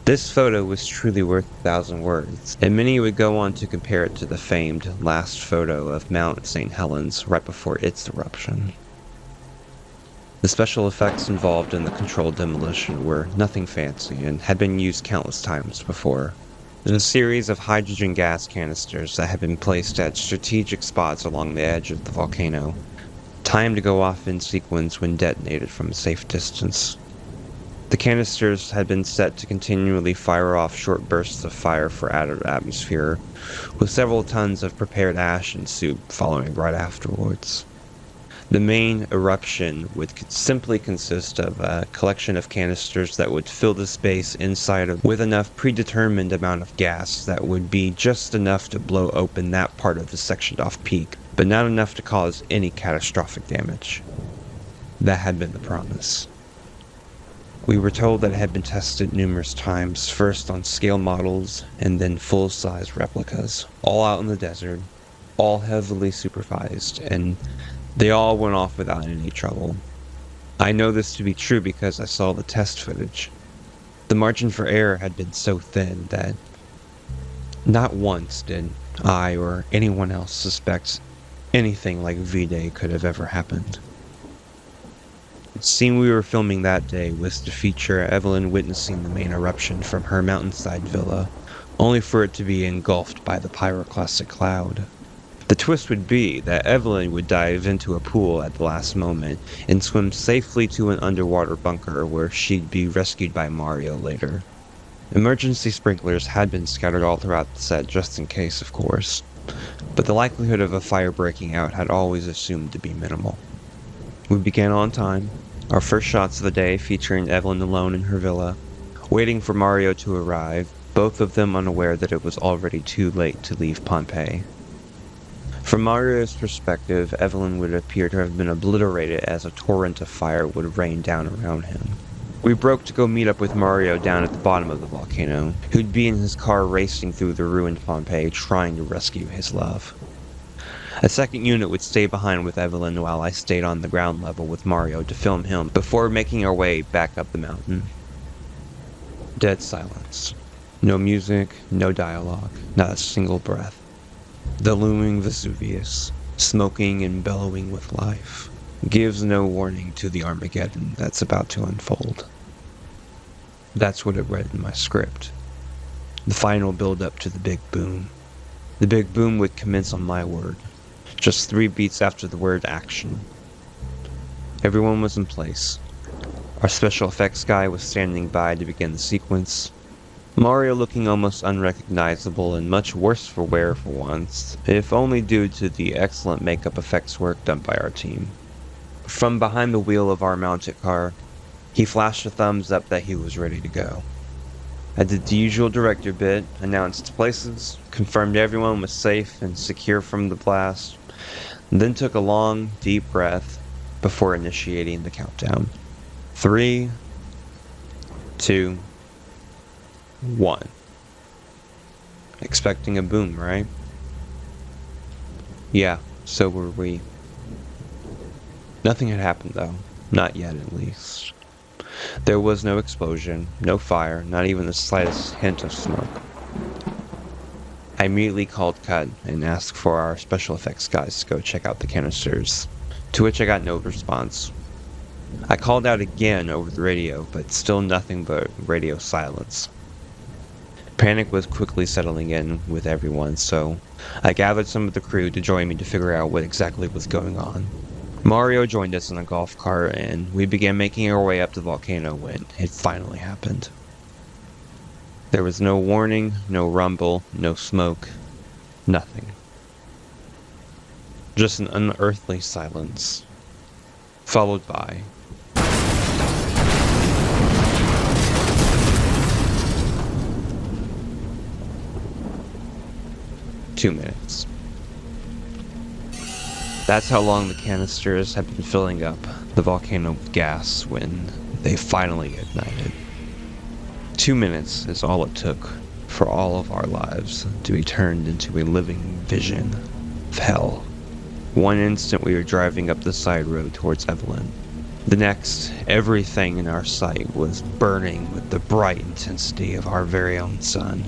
This photo was truly worth 1,000 words, and many would go on to compare it to the famed last photo of Mount St. Helens right before its eruption. The special effects involved in the controlled demolition were nothing fancy and had been used countless times before. A series of hydrogen gas canisters that had been placed at strategic spots along the edge of the volcano, timed to go off in sequence when detonated from a safe distance. The canisters had been set to continually fire off short bursts of fire for added atmosphere, with several tons of prepared ash and soup following right afterwards. The main eruption would simply consist of a collection of canisters that would fill the space inside of with enough predetermined amount of gas that would be just enough to blow open that part of the sectioned off peak, but not enough to cause any catastrophic damage. That had been the promise. We were told that it had been tested numerous times, first on scale models and then full-size replicas, all out in the desert, all heavily supervised, and they all went off without any trouble. I know this to be true because I saw the test footage. The margin for error had been so thin that not once did I or anyone else suspect anything like V-Day could have ever happened. The scene we were filming that day was to feature Evelyn witnessing the main eruption from her mountainside villa, only for it to be engulfed by the pyroclastic cloud. The twist would be that Evelyn would dive into a pool at the last moment and swim safely to an underwater bunker where she'd be rescued by Mario later. Emergency sprinklers had been scattered all throughout the set just in case, of course, but the likelihood of a fire breaking out had always assumed to be minimal. We began on time, our first shots of the day featuring Evelyn alone in her villa, waiting for Mario to arrive, both of them unaware that it was already too late to leave Pompeii. From Mario's perspective, Evelyn would appear to have been obliterated as a torrent of fire would rain down around him. We broke to go meet up with Mario down at the bottom of the volcano, who'd be in his car racing through the ruined Pompeii trying to rescue his love. A second unit would stay behind with Evelyn while I stayed on the ground level with Mario to film him before making our way back up the mountain. Dead silence. No music, no dialogue, not a single breath. The looming Vesuvius, smoking and bellowing with life, gives no warning to the Armageddon that's about to unfold. That's what it read in my script. The final build-up to the big boom. The big boom would commence on my word, just 3 beats after the word action. Everyone was in place. Our special effects guy was standing by to begin the sequence. Mario looking almost unrecognizable and much worse for wear for once, if only due to the excellent makeup effects work done by our team. From behind the wheel of our mounted car, he flashed a thumbs up that he was ready to go. I did the usual director bit, announced places, confirmed everyone was safe and secure from the blast, and then took a long, deep breath before initiating the countdown. 3, 2, 1. Expecting a boom, right? Yeah, so were we. Nothing had happened though, not yet at least. There was no explosion, no fire, not even the slightest hint of smoke. I immediately called cut and asked for our special effects guys to go check out the canisters, to which I got no response. I called out again over the radio, but still nothing but radio silence. Panic was quickly settling in with everyone, so I gathered some of the crew to join me to figure out what exactly was going on. Mario joined us in a golf cart, and we began making our way up the volcano when it finally happened. There was no warning, no rumble, no smoke, nothing. Just an unearthly silence, followed by two minutes. That's how long the canisters had been filling up the volcano with gas when they finally ignited. 2 minutes is all it took for all of our lives to be turned into a living vision of hell. One instant we were driving up the side road towards Evelyn, The next, everything in our sight was burning with the bright intensity of our very own sun.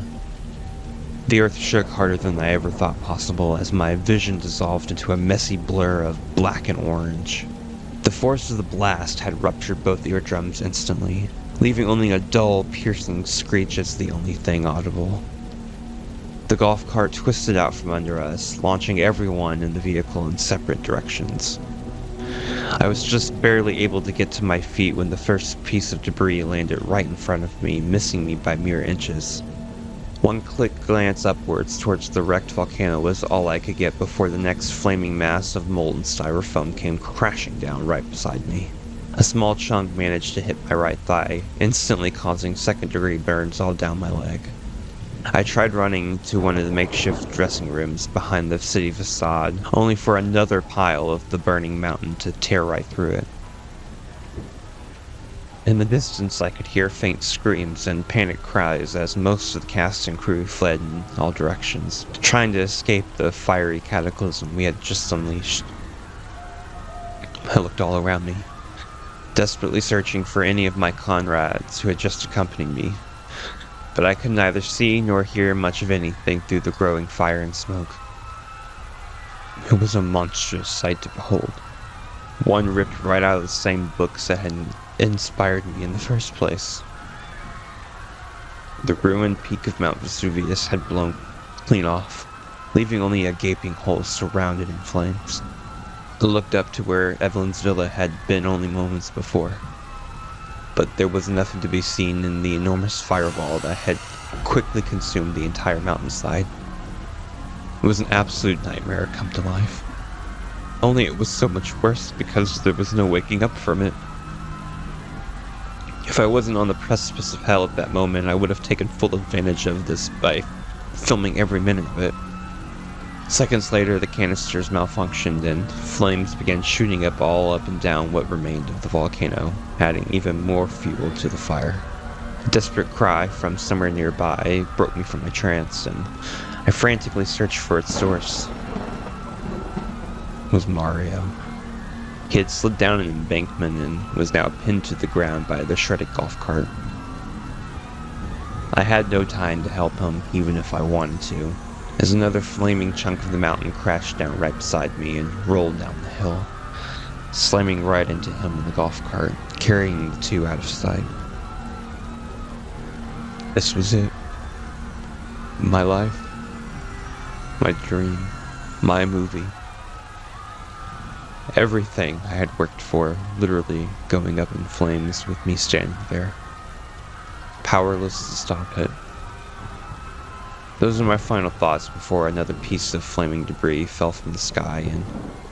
The earth shook harder than I ever thought possible as my vision dissolved into a messy blur of black and orange. The force of the blast had ruptured both eardrums instantly, leaving only a dull, piercing screech as the only thing audible. The golf cart twisted out from under us, launching everyone in the vehicle in separate directions. I was just barely able to get to my feet when the first piece of debris landed right in front of me, missing me by mere inches. One quick glance upwards towards the wrecked volcano was all I could get before the next flaming mass of molten styrofoam came crashing down right beside me. A small chunk managed to hit my right thigh, instantly causing second-degree burns all down my leg. I tried running to one of the makeshift dressing rooms behind the city facade, only for another pile of the burning mountain to tear right through it. In the distance, I could hear faint screams and panicked cries as most of the cast and crew fled in all directions, trying to escape the fiery cataclysm we had just unleashed. I looked all around me, desperately searching for any of my comrades who had just accompanied me, but I could neither see nor hear much of anything through the growing fire and smoke. It was a monstrous sight to behold, one ripped right out of the same books that had inspired me in the first place. The ruined peak of Mount Vesuvius had blown clean off, leaving only a gaping hole surrounded in flames. I looked up to where Evelyn's villa had been only moments before, but there was nothing to be seen in the enormous fireball that had quickly consumed the entire mountainside. It was an absolute nightmare come to life. Only it was so much worse because there was no waking up from it. If I wasn't on the precipice of hell at that moment, I would have taken full advantage of this by filming every minute of it. Seconds later, the canisters malfunctioned and flames began shooting all up and down what remained of the volcano, adding even more fuel to the fire. A desperate cry from somewhere nearby broke me from my trance, and I frantically searched for its source. It was Mario. He had slid down an embankment and was now pinned to the ground by the shredded golf cart. I had no time to help him, even if I wanted to, as another flaming chunk of the mountain crashed down right beside me and rolled down the hill, slamming right into him in the golf cart, carrying the two out of sight. This was it. My life. My dream. My movie. Everything I had worked for, literally going up in flames with me standing there, powerless to stop it. Those are my final thoughts before another piece of flaming debris fell from the sky and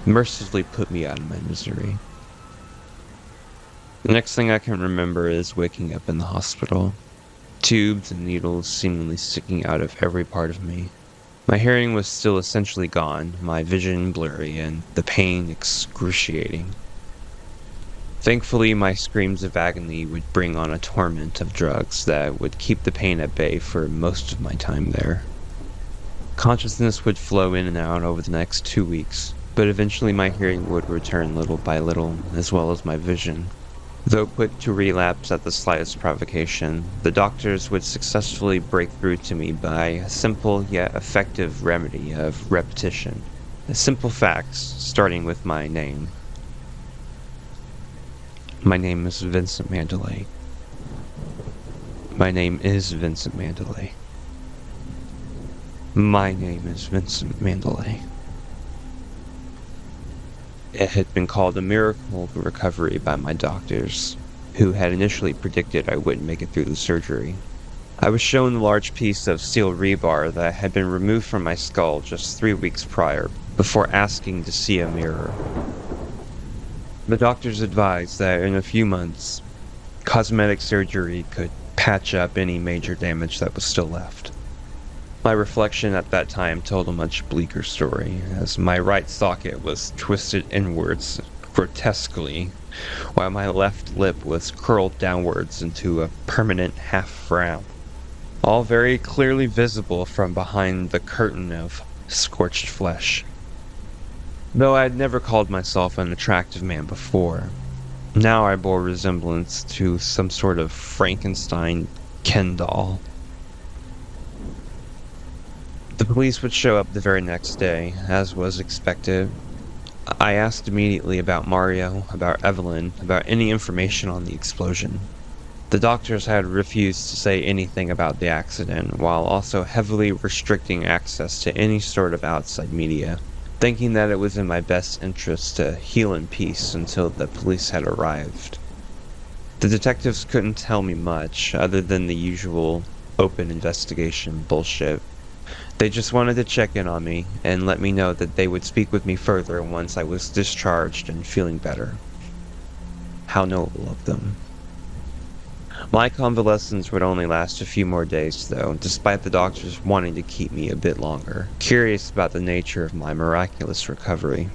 mercifully put me out of my misery. The next thing I can remember is waking up in the hospital, tubes and needles seemingly sticking out of every part of me. My hearing was still essentially gone, my vision blurry, and the pain excruciating. Thankfully, my screams of agony would bring on a torment of drugs that would keep the pain at bay for most of my time there. Consciousness would flow in and out over the next 2 weeks, but eventually my hearing would return little by little, as well as my vision. Though put to relapse at the slightest provocation, the doctors would successfully break through to me by a simple yet effective remedy of repetition. Simple facts, starting with my name. My name is Vincent Mandalay. My name is Vincent Mandalay. My name is Vincent Mandalay. It had been called a miracle recovery by my doctors, who had initially predicted I wouldn't make it through the surgery. I was shown a large piece of steel rebar that had been removed from my skull just 3 weeks prior, before asking to see a mirror. The doctors advised that in a few months, cosmetic surgery could patch up any major damage that was still left. My reflection at that time told a much bleaker story, as my right socket was twisted inwards grotesquely, while my left lip was curled downwards into a permanent half-frown, all very clearly visible from behind the curtain of scorched flesh. Though I had never called myself an attractive man before, Now I bore resemblance to some sort of Frankenstein Ken doll. The police would show up the very next day, as was expected. I asked immediately about Mario, about Evelyn, about any information on the explosion. The doctors had refused to say anything about the accident, while also heavily restricting access to any sort of outside media, thinking that it was in my best interest to heal in peace until the police had arrived. The detectives couldn't tell me much, other than the usual open investigation bullshit. They just wanted to check in on me and let me know that they would speak with me further once I was discharged and feeling better. How noble of them. My convalescence would only last a few more days, though, despite the doctors wanting to keep me a bit longer, curious about the nature of my miraculous recovery.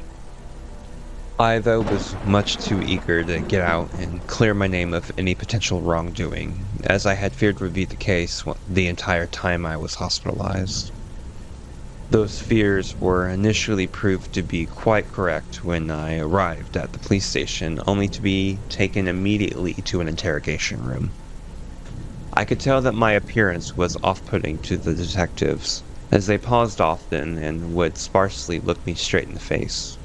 I, though, was much too eager to get out and clear my name of any potential wrongdoing, as I had feared would be the case the entire time I was hospitalized. Those fears were initially proved to be quite correct when I arrived at the police station, only to be taken immediately to an interrogation room. I could tell that my appearance was off-putting to the detectives, as they paused often and would sparsely look me straight in the face.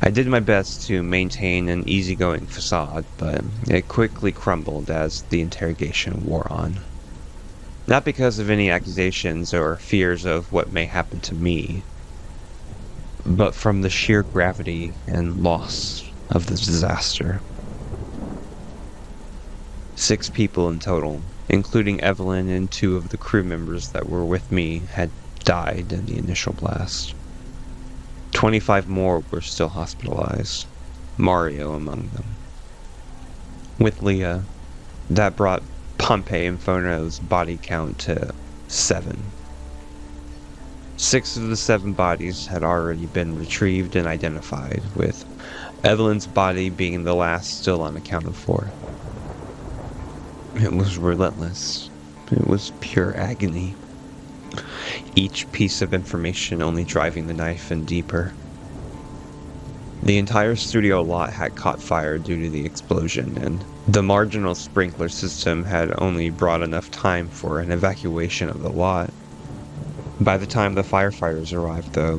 I did my best to maintain an easygoing facade, but it quickly crumbled as the interrogation wore on. Not because of any accusations or fears of what may happen to me, but from the sheer gravity and loss of the disaster. 6 people in total, including Evelyn and 2 of the crew members that were with me, had died in the initial blast. 25 more were still hospitalized, Mario among them. With Leah, that brought Pompey Inferno's body count to 7. 6 of the 7 bodies had already been retrieved and identified, with Evelyn's body being the last still unaccounted for. It was relentless. It was pure agony. Each piece of information only driving the knife in deeper. The entire studio lot had caught fire due to the explosion, and the marginal sprinkler system had only brought enough time for an evacuation of the lot. By the time the firefighters arrived, though,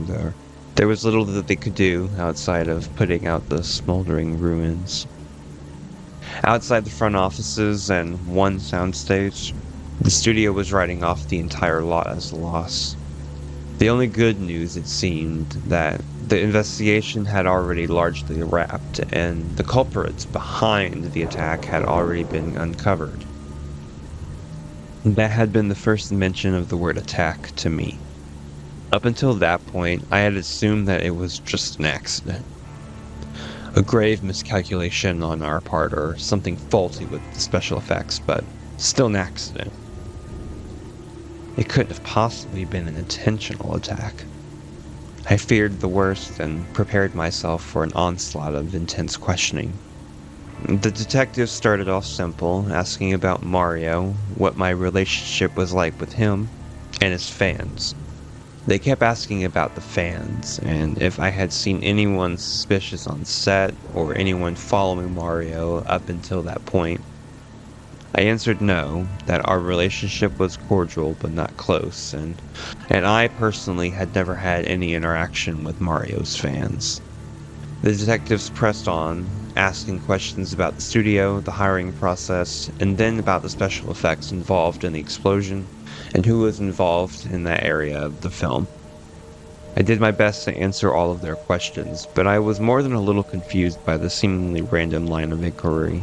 there was little that they could do outside of putting out the smoldering ruins. Outside the front offices and one soundstage, the studio was writing off the entire lot as a loss. The only good news, it seemed, that the investigation had already largely wrapped, and the culprits behind the attack had already been uncovered. That had been the first mention of the word attack to me. Up until that point, I had assumed that it was just an accident. A grave miscalculation on our part, or something faulty with the special effects, but still an accident. It couldn't have possibly been an intentional attack. I feared the worst and prepared myself for an onslaught of intense questioning. The detectives started off simple, asking about Mario, what my relationship was like with him, and his fans. They kept asking about the fans, and if I had seen anyone suspicious on set, or anyone following Mario up until that point. I answered no, that our relationship was cordial but not close, and I personally had never had any interaction with Mario's fans. The detectives pressed on, asking questions about the studio, the hiring process, and then about the special effects involved in the explosion, and who was involved in that area of the film. I did my best to answer all of their questions, but I was more than a little confused by the seemingly random line of inquiry.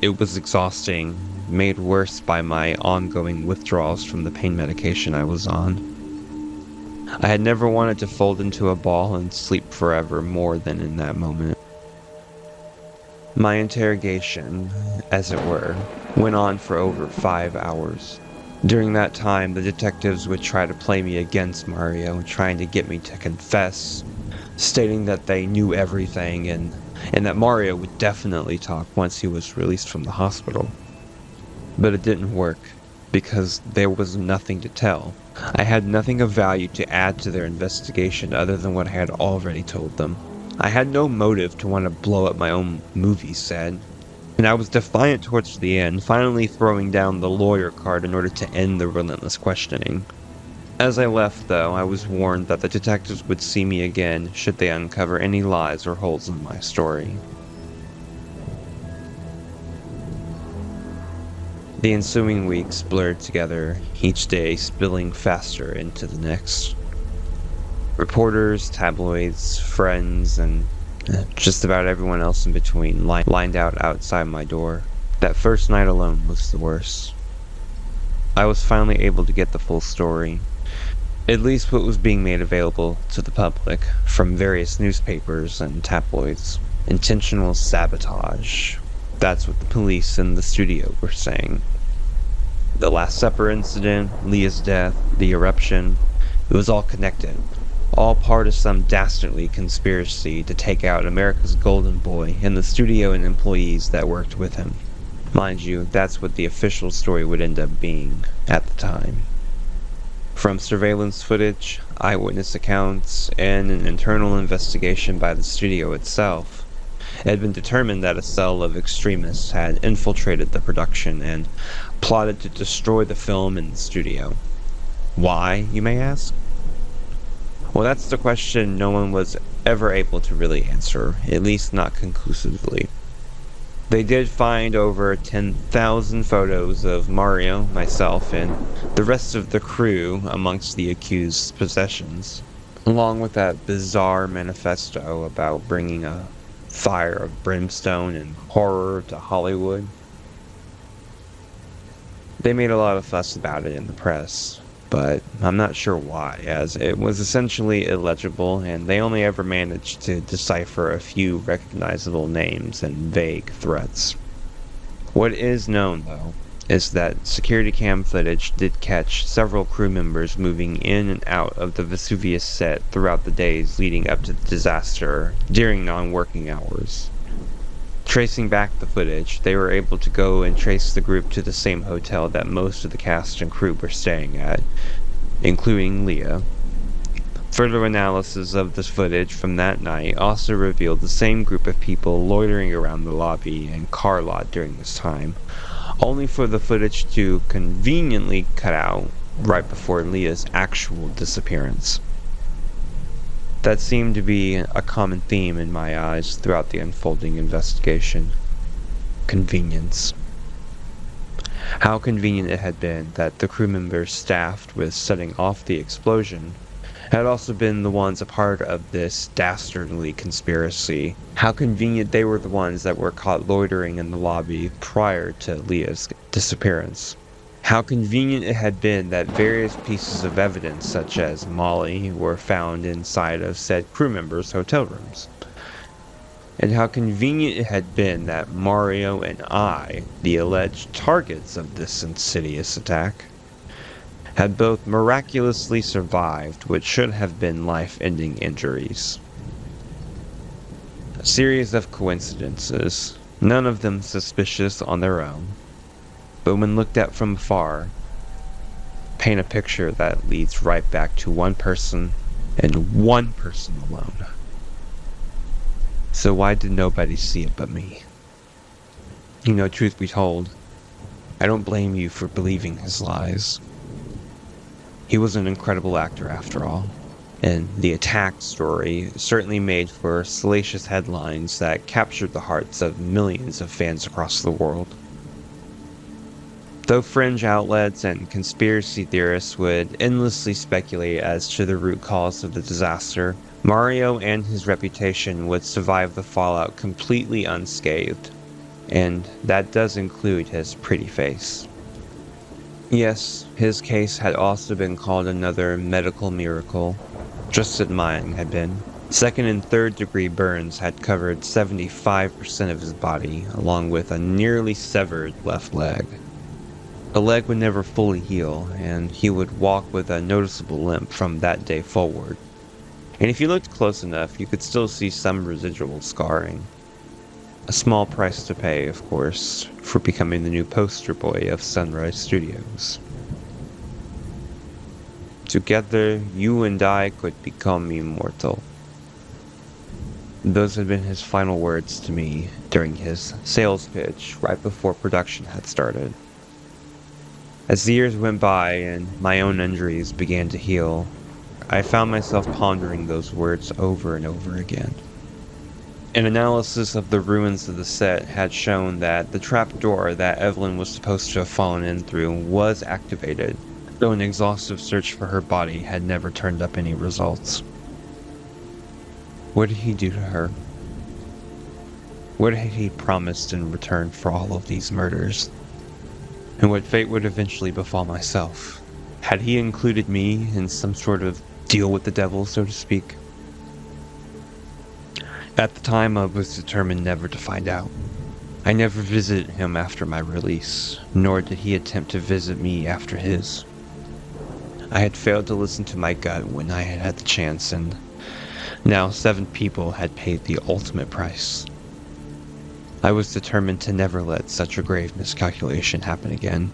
It was exhausting, made worse by my ongoing withdrawals from the pain medication I was on. I had never wanted to fold into a ball and sleep forever more than in that moment. My interrogation, as it were, went on for over 5 hours. During that time, the detectives would try to play me against Mario, trying to get me to confess, stating that they knew everything and that Mario would definitely talk once he was released from the hospital. But it didn't work, because there was nothing to tell. I had nothing of value to add to their investigation other than what I had already told them. I had no motive to want to blow up my own movie set, and I was defiant towards the end, finally throwing down the lawyer card in order to end the relentless questioning. As I left, though, I was warned that the detectives would see me again should they uncover any lies or holes in my story. The ensuing weeks blurred together, each day spilling faster into the next. Reporters, tabloids, friends, and just about everyone else in between lined out outside my door. That first night alone was the worst. I was finally able to get the full story. At least what was being made available to the public from various newspapers and tabloids. Intentional sabotage. That's what the police in the studio were saying. The Last Supper incident, Leah's death, the eruption, it was all connected. All part of some dastardly conspiracy to take out America's golden boy and the studio and employees that worked with him. Mind you, that's what the official story would end up being at the time. From surveillance footage, eyewitness accounts, and an internal investigation by the studio itself, it had been determined that a cell of extremists had infiltrated the production and plotted to destroy the film in the studio. Why, you may ask? Well, that's the question no one was ever able to really answer, at least not conclusively. They did find over 10,000 photos of Mario, myself, and the rest of the crew amongst the accused's possessions, along with that bizarre manifesto about bringing a fire of brimstone and horror to Hollywood. They made a lot of fuss about it in the press, but I'm not sure why, as it was essentially illegible and they only ever managed to decipher a few recognizable names and vague threats. What is known, though, is that security cam footage did catch several crew members moving in and out of the Vesuvius set throughout the days leading up to the disaster during non-working hours. Tracing back the footage, they were able to go and trace the group to the same hotel that most of the cast and crew were staying at, including Leah. Further analysis of this footage from that night also revealed the same group of people loitering around the lobby and car lot during this time, only for the footage to conveniently cut out right before Leah's actual disappearance. That seemed to be a common theme in my eyes throughout the unfolding investigation. Convenience. How convenient it had been that the crew members staffed with setting off the explosion had also been the ones a part of this dastardly conspiracy. How convenient they were the ones that were caught loitering in the lobby prior to Leah's disappearance. How convenient it had been that various pieces of evidence, such as Molly, were found inside of said crew members' hotel rooms. And how convenient it had been that Mario and I, the alleged targets of this insidious attack, had both miraculously survived what should have been life-ending injuries. A series of coincidences, none of them suspicious on their own, but when looked at from afar, paint a picture that leads right back to one person and one person alone. So why did nobody see it but me? You know, truth be told, I don't blame you for believing his lies. He was an incredible actor after all, and the attack story certainly made for salacious headlines that captured the hearts of millions of fans across the world. Though fringe outlets and conspiracy theorists would endlessly speculate as to the root cause of the disaster, Mario and his reputation would survive the fallout completely unscathed, and that does include his pretty face. Yes, his case had also been called another medical miracle, just as mine had been. Second and third degree burns had covered 75% of his body, along with a nearly severed left leg. The leg would never fully heal, and he would walk with a noticeable limp from that day forward. And if you looked close enough, you could still see some residual scarring. A small price to pay, of course, for becoming the new poster boy of Sunrise Studios. Together, you and I could become immortal. Those had been his final words to me during his sales pitch right before production had started. As the years went by and my own injuries began to heal, I found myself pondering those words over and over again. An analysis of the ruins of the set had shown that the trapdoor that Evelyn was supposed to have fallen in through was activated, though an exhaustive search for her body had never turned up any results. What did he do to her? What had he promised in return for all of these murders? And what fate would eventually befall myself? Had he included me in some sort of deal with the devil, so to speak? At the time, I was determined never to find out. I never visited him after my release, nor did he attempt to visit me after his. I had failed to listen to my gut when I had had the chance, and now 7 people had paid the ultimate price. I was determined to never let such a grave miscalculation happen again.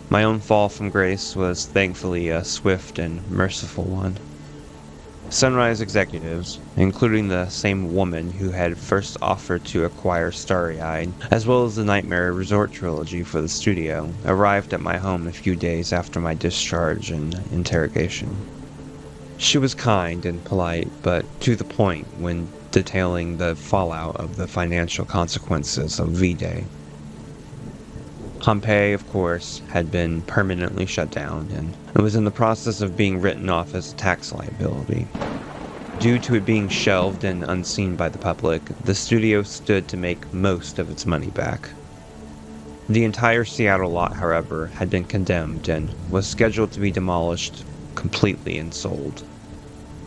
My own fall from grace was thankfully a swift and merciful one. Sunrise executives, including the same woman who had first offered to acquire Starry-Eyed, as well as the Nightmare Resort trilogy for the studio, arrived at my home a few days after my discharge and interrogation. She was kind and polite, but to the point when detailing the fallout of the financial consequences of V-Day. Pompeii, of course, had been permanently shut down and was in the process of being written off as a tax liability. Due to it being shelved and unseen by the public, the studio stood to make most of its money back. The entire Seattle lot, however, had been condemned and was scheduled to be demolished completely and sold.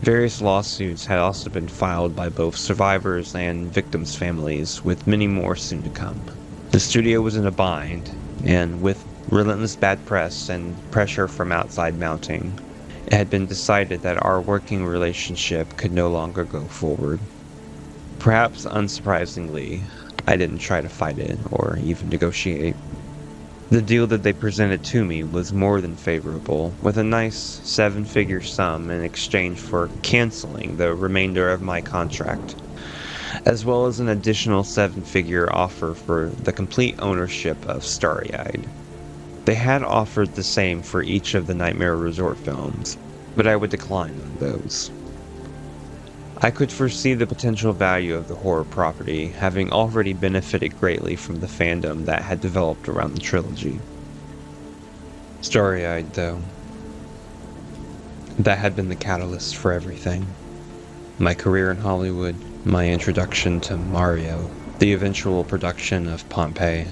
Various lawsuits had also been filed by both survivors and victims' families, with many more soon to come. The studio was in a bind, and with relentless bad press and pressure from outside mounting, it had been decided that our working relationship could no longer go forward. Perhaps unsurprisingly, I didn't try to fight it or even negotiate. The deal that they presented to me was more than favorable, with a nice 7-figure sum in exchange for canceling the remainder of my contract, as well as an additional 7-figure offer for the complete ownership of Starry-Eyed. They had offered the same for each of the Nightmare Resort films, but I would decline on those. I could foresee the potential value of the horror property, having already benefited greatly from the fandom that had developed around the trilogy. Starry-Eyed, though, that had been the catalyst for everything. My career in Hollywood, my introduction to Mario, the eventual production of Pompeii.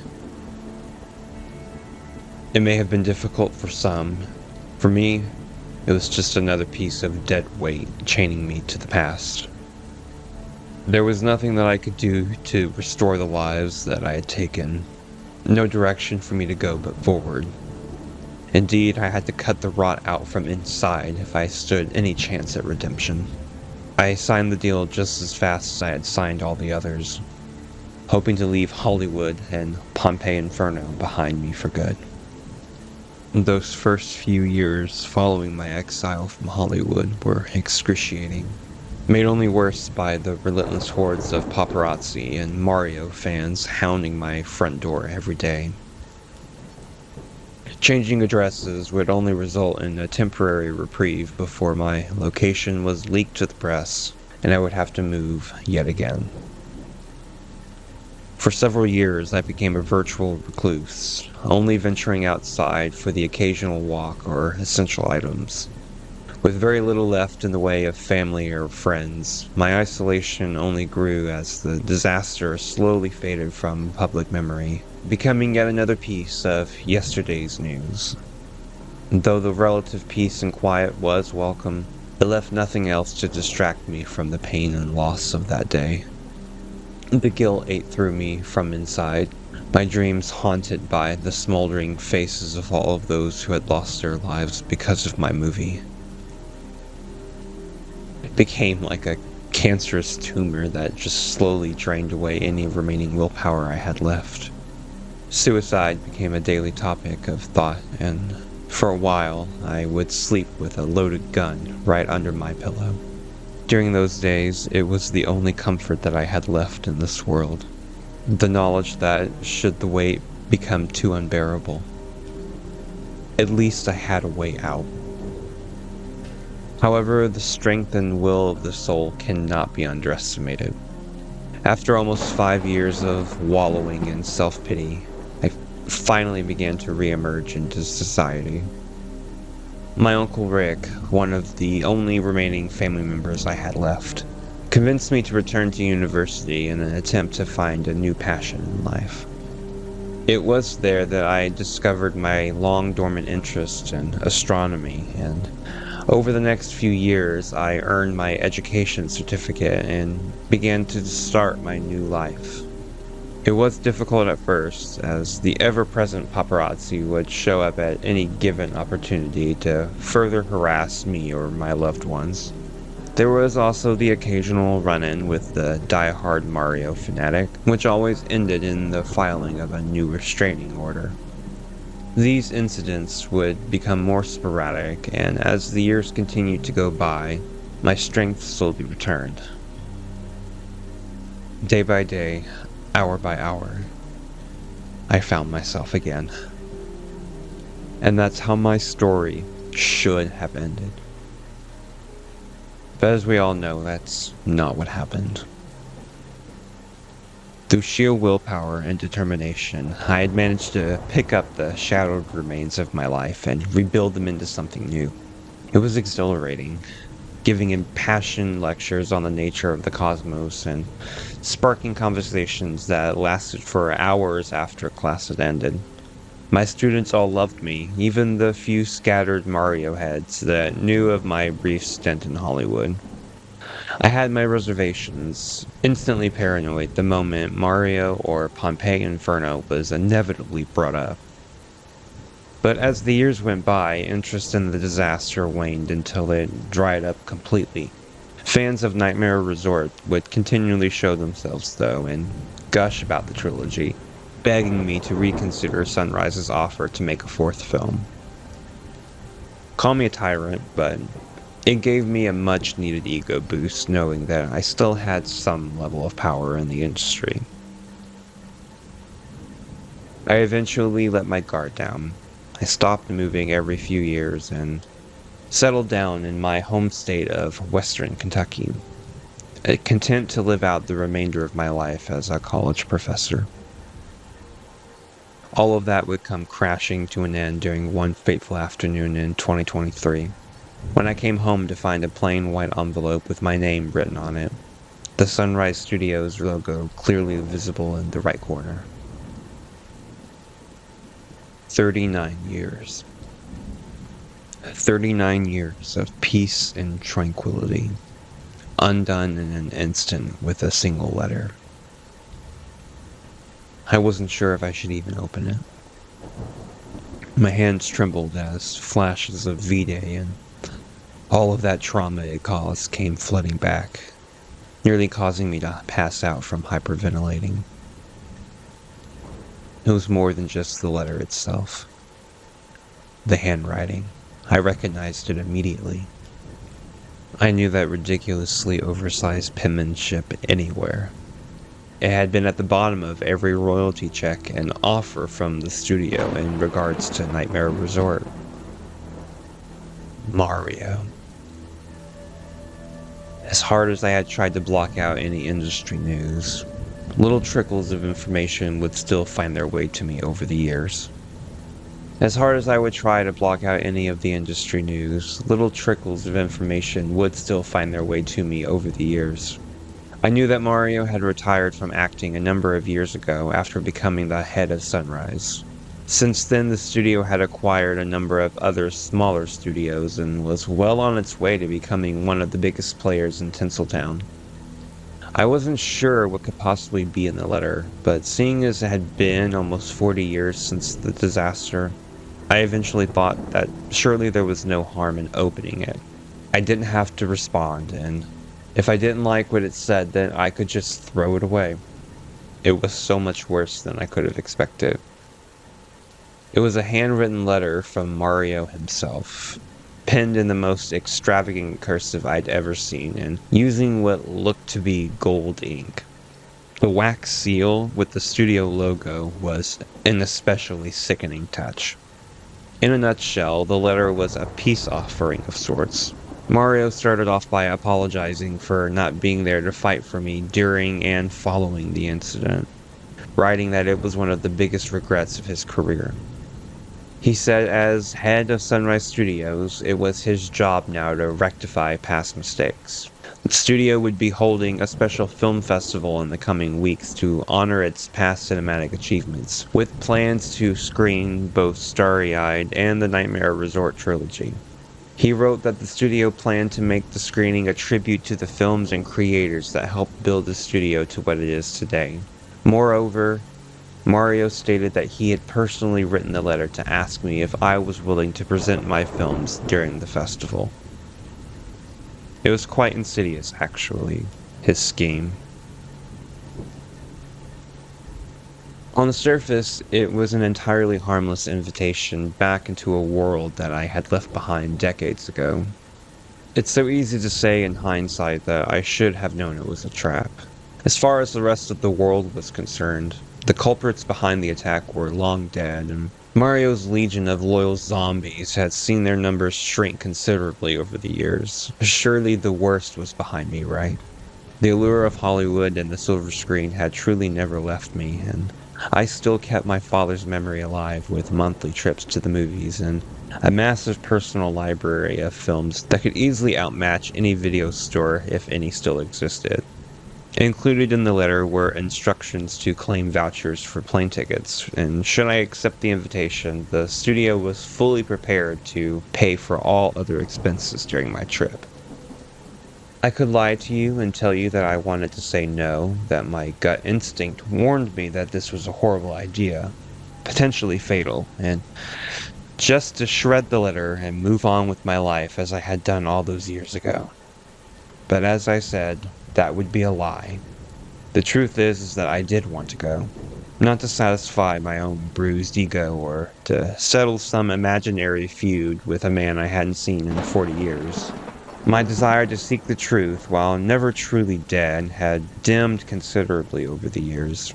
It may have been difficult for some. For me, it was just another piece of dead weight chaining me to the past. There was nothing that I could do to restore the lives that I had taken. No direction for me to go but forward. Indeed, I had to cut the rot out from inside if I stood any chance at redemption. I signed the deal just as fast as I had signed all the others, hoping to leave Hollywood and Pompeii Inferno behind me for good. Those first few years following my exile from Hollywood were excruciating, made only worse by the relentless hordes of paparazzi and Mario fans hounding my front door every day. Changing addresses would only result in a temporary reprieve before my location was leaked to the press, and I would have to move yet again. For several years, I became a virtual recluse, only venturing outside for the occasional walk or essential items. With very little left in the way of family or friends, my isolation only grew as the disaster slowly faded from public memory, becoming yet another piece of yesterday's news. Though the relative peace and quiet was welcome, it left nothing else to distract me from the pain and loss of that day. The guilt ate through me from inside, my dreams haunted by the smoldering faces of all of those who had lost their lives because of my movie. It became like a cancerous tumor that just slowly drained away any remaining willpower I had left. Suicide became a daily topic of thought, and for a while I would sleep with a loaded gun right under my pillow. During those days, it was the only comfort that I had left in this world. The knowledge that, should the weight become too unbearable, at least I had a way out. However, the strength and will of the soul cannot be underestimated. After almost 5 years of wallowing in self-pity, I finally began to re-emerge into society. My Uncle Rick, one of the only remaining family members I had left, convinced me to return to university in an attempt to find a new passion in life. It was there that I discovered my long-dormant interest in astronomy, and over the next few years I earned my education certificate and began to start my new life. It was difficult at first, as the ever-present paparazzi would show up at any given opportunity to further harass me or my loved ones. There was also the occasional run-in with the die-hard Mario fanatic, which always ended in the filing of a new restraining order. These incidents would become more sporadic, and as the years continued to go by, my strength slowly returned. Day by day, hour by hour, I found myself again. And that's how my story should have ended. But as we all know, that's not what happened. Through sheer willpower and determination, I had managed to pick up the shadowed remains of my life and rebuild them into something new. It was exhilarating, giving impassioned lectures on the nature of the cosmos and sparking conversations that lasted for hours after class had ended. My students all loved me, even the few scattered Mario heads that knew of my brief stint in Hollywood. I had my reservations, instantly paranoid the moment Mario or Pompeii Inferno was inevitably brought up. But as the years went by, interest in the disaster waned until it dried up completely. Fans of Nightmare Resort would continually show themselves, though, and gush about the trilogy, begging me to reconsider Sunrise's offer to make a fourth film. Call me a tyrant, but it gave me a much-needed ego boost knowing that I still had some level of power in the industry. I eventually let my guard down. I stopped moving every few years and settled down in my home state of Western Kentucky, content to live out the remainder of my life as a college professor. All of that would come crashing to an end during one fateful afternoon in 2023, when I came home to find a plain white envelope with my name written on it, the Sunrise Studios logo clearly visible in the right corner. 39 years. 39 years of peace and tranquility, undone in an instant with a single letter. I wasn't sure if I should even open it. My hands trembled as flashes of V-Day and all of that trauma it caused came flooding back, nearly causing me to pass out from hyperventilating. It was more than just the letter itself. The handwriting. I recognized it immediately. I knew that ridiculously oversized penmanship anywhere. It had been at the bottom of every royalty check and offer from the studio in regards to Nightmare Resort. Mario. As hard as I had tried to block out any industry news, little trickles of information would still find their way to me over the years. As hard as I would try to block out any of the industry news, little trickles of information would still find their way to me over the years. I knew that Mario had retired from acting a number of years ago after becoming the head of Sunrise. Since then, the studio had acquired a number of other smaller studios and was well on its way to becoming one of the biggest players in Tinseltown. I wasn't sure what could possibly be in the letter, but seeing as it had been almost 40 years since the disaster, I eventually thought that surely there was no harm in opening it. I didn't have to respond, and if I didn't like what it said, then I could just throw it away. It was so much worse than I could have expected. It was a handwritten letter from Mario himself. penned in the most extravagant cursive I'd ever seen, and using what looked to be gold ink. The wax seal with the studio logo was an especially sickening touch. In a nutshell, the letter was a peace offering of sorts. Mario started off by apologizing for not being there to fight for me during and following the incident, writing that it was one of the biggest regrets of his career. He said as head of Sunrise Studios, it was his job now to rectify past mistakes. The studio would be holding a special film festival in the coming weeks to honor its past cinematic achievements, with plans to screen both Starry-Eyed and the Nightmare Resort trilogy. He wrote that the studio planned to make the screening a tribute to the films and creators that helped build the studio to what it is today. Moreover, Mario stated that he had personally written the letter to ask me if I was willing to present my films during the festival. It was quite insidious, actually, his scheme. On the surface, it was an entirely harmless invitation back into a world that I had left behind decades ago. It's so easy to say in hindsight that I should have known it was a trap. As far as the rest of the world was concerned, the culprits behind the attack were long dead, and Mario's legion of loyal zombies had seen their numbers shrink considerably over the years. Surely the worst was behind me, right? The allure of Hollywood and the silver screen had truly never left me, and I still kept my father's memory alive with monthly trips to the movies and a massive personal library of films that could easily outmatch any video store if any still existed. Included in the letter were instructions to claim vouchers for plane tickets, and should I accept the invitation, the studio was fully prepared to pay for all other expenses during my trip. I could lie to you and tell you that I wanted to say no, that my gut instinct warned me that this was a horrible idea, potentially fatal, and just to shred the letter and move on with my life as I had done all those years ago. But as I said, that would be a lie. The truth is that I did want to go. Not to satisfy my own bruised ego or to settle some imaginary feud with a man I hadn't seen in 40 years. My desire to seek the truth, while never truly dead, had dimmed considerably over the years.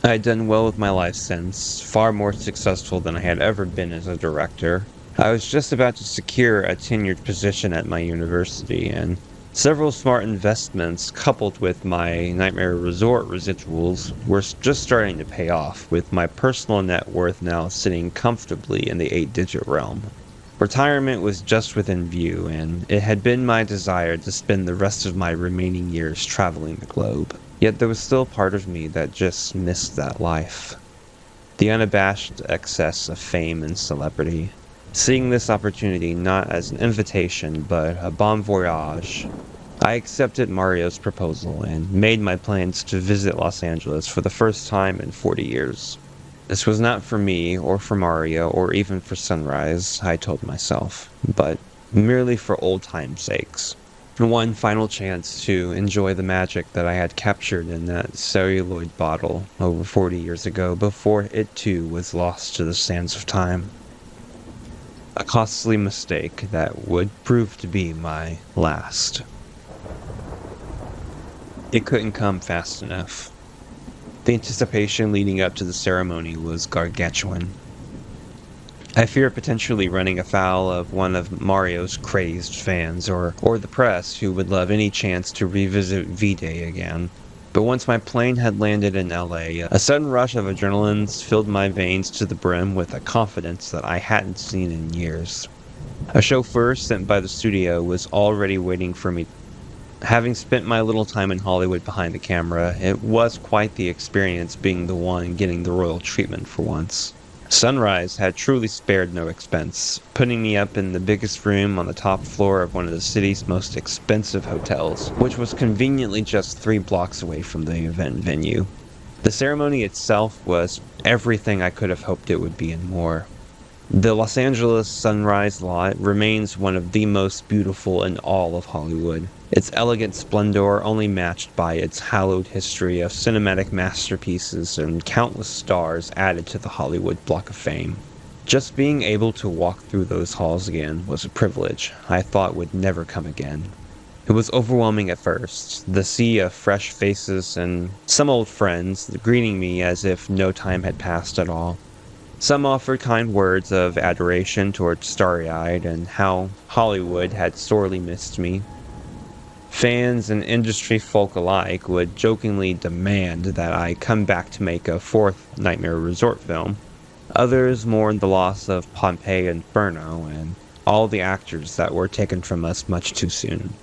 I had done well with my life since, far more successful than I had ever been as a director. I was just about to secure a tenured position at my university, and several smart investments, coupled with my Nightmare Resort residuals, were just starting to pay off, with my personal net worth now sitting comfortably in the 8-digit realm. Retirement was just within view, and it had been my desire to spend the rest of my remaining years traveling the globe. Yet there was still part of me that just missed that life. The unabashed excess of fame and celebrity. Seeing this opportunity not as an invitation, but a bon voyage, I accepted Mario's proposal and made my plans to visit Los Angeles for the first time in 40 years. This was not for me, or for Mario, or even for Sunrise, I told myself, but merely for old time's sakes. One final chance to enjoy the magic that I had captured in that celluloid bottle over 40 years ago before it too was lost to the sands of time. A costly mistake that would prove to be my last. It couldn't come fast enough. The anticipation leading up to the ceremony was gargantuan. I feared potentially running afoul of one of Mario's crazed fans, or the press, who would love any chance to revisit V-Day again. But once my plane had landed in LA, a sudden rush of adrenaline filled my veins to the brim with a confidence that I hadn't seen in years. A chauffeur sent by the studio was already waiting for me. Having spent my little time in Hollywood behind the camera, it was quite the experience being the one getting the royal treatment for once. Sunrise had truly spared no expense, putting me up in the biggest room on the top floor of one of the city's most expensive hotels, which was conveniently just 3 blocks away from the event venue. The ceremony itself was everything I could have hoped it would be and more. The Los Angeles Sunrise Lot remains one of the most beautiful in all of Hollywood, its elegant splendor only matched by its hallowed history of cinematic masterpieces and countless stars added to the Hollywood Block of Fame. Just being able to walk through those halls again was a privilege I thought would never come again. It was overwhelming at first, the sea of fresh faces and some old friends greeting me as if no time had passed at all. Some offered kind words of adoration towards Starry-Eyed and how Hollywood had sorely missed me. Fans and industry folk alike would jokingly demand that I come back to make a fourth Nightmare Resort film. Others mourned the loss of Pompeii Inferno and all the actors that were taken from us much too soon.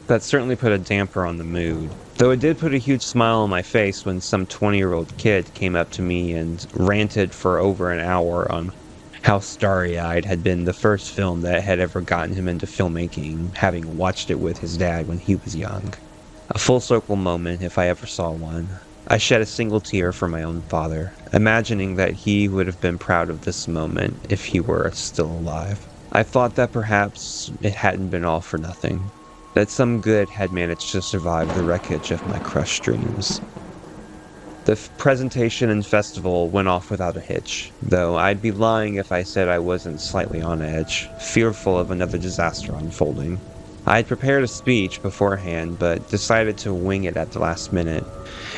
That certainly put a damper on the mood, though it did put a huge smile on my face when some 20-year-old kid came up to me and ranted for over an hour on how Starry-Eyed had been the first film that had ever gotten him into filmmaking, having watched it with his dad when he was young. A full circle moment if I ever saw one. I shed a single tear for my own father, imagining that he would have been proud of this moment if he were still alive. I thought that perhaps it hadn't been all for nothing, that some good had managed to survive the wreckage of my crushed dreams. The presentation and festival went off without a hitch, though I'd be lying if I said I wasn't slightly on edge, fearful of another disaster unfolding. I had prepared a speech beforehand, but decided to wing it at the last minute,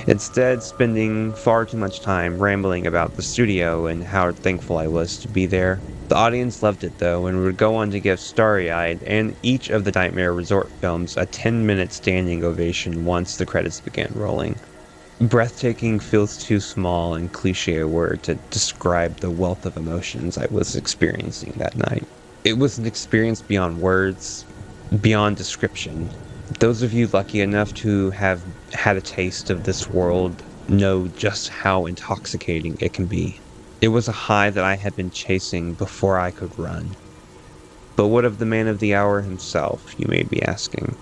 instead spending far too much time rambling about the studio and how thankful I was to be there. The audience loved it though, and would go on to give Starry-Eyed and each of the Nightmare Resort films a 10-minute standing ovation once the credits began rolling. Breathtaking feels too small and cliche a word to describe the wealth of emotions I was experiencing that night. It was an experience beyond words, beyond description. Those of you lucky enough to have had a taste of this world know just how intoxicating it can be. It was a high that I had been chasing before I could run. But what of the man of the hour himself, you may be asking?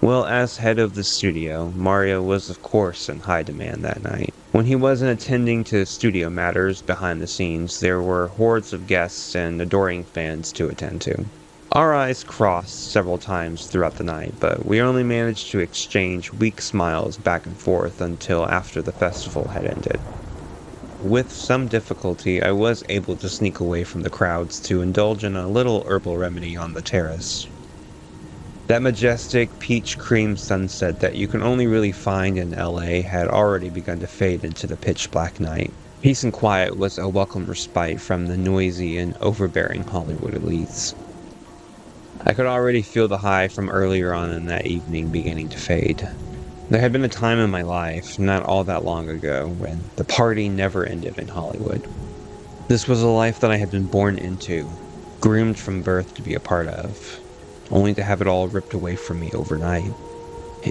Well, as head of the studio, Mario was of course in high demand that night. When he wasn't attending to studio matters behind the scenes, there were hordes of guests and adoring fans to attend to. Our eyes crossed several times throughout the night, but we only managed to exchange weak smiles back and forth until after the festival had ended. With some difficulty, I was able to sneak away from the crowds to indulge in a little herbal remedy on the terrace. That majestic peach cream sunset that you can only really find in LA had already begun to fade into the pitch black night. Peace and quiet was a welcome respite from the noisy and overbearing Hollywood elites. I could already feel the high from earlier on in that evening beginning to fade. There had been a time in my life, not all that long ago, when the party never ended in Hollywood. This was a life that I had been born into, groomed from birth to be a part of, only to have it all ripped away from me overnight.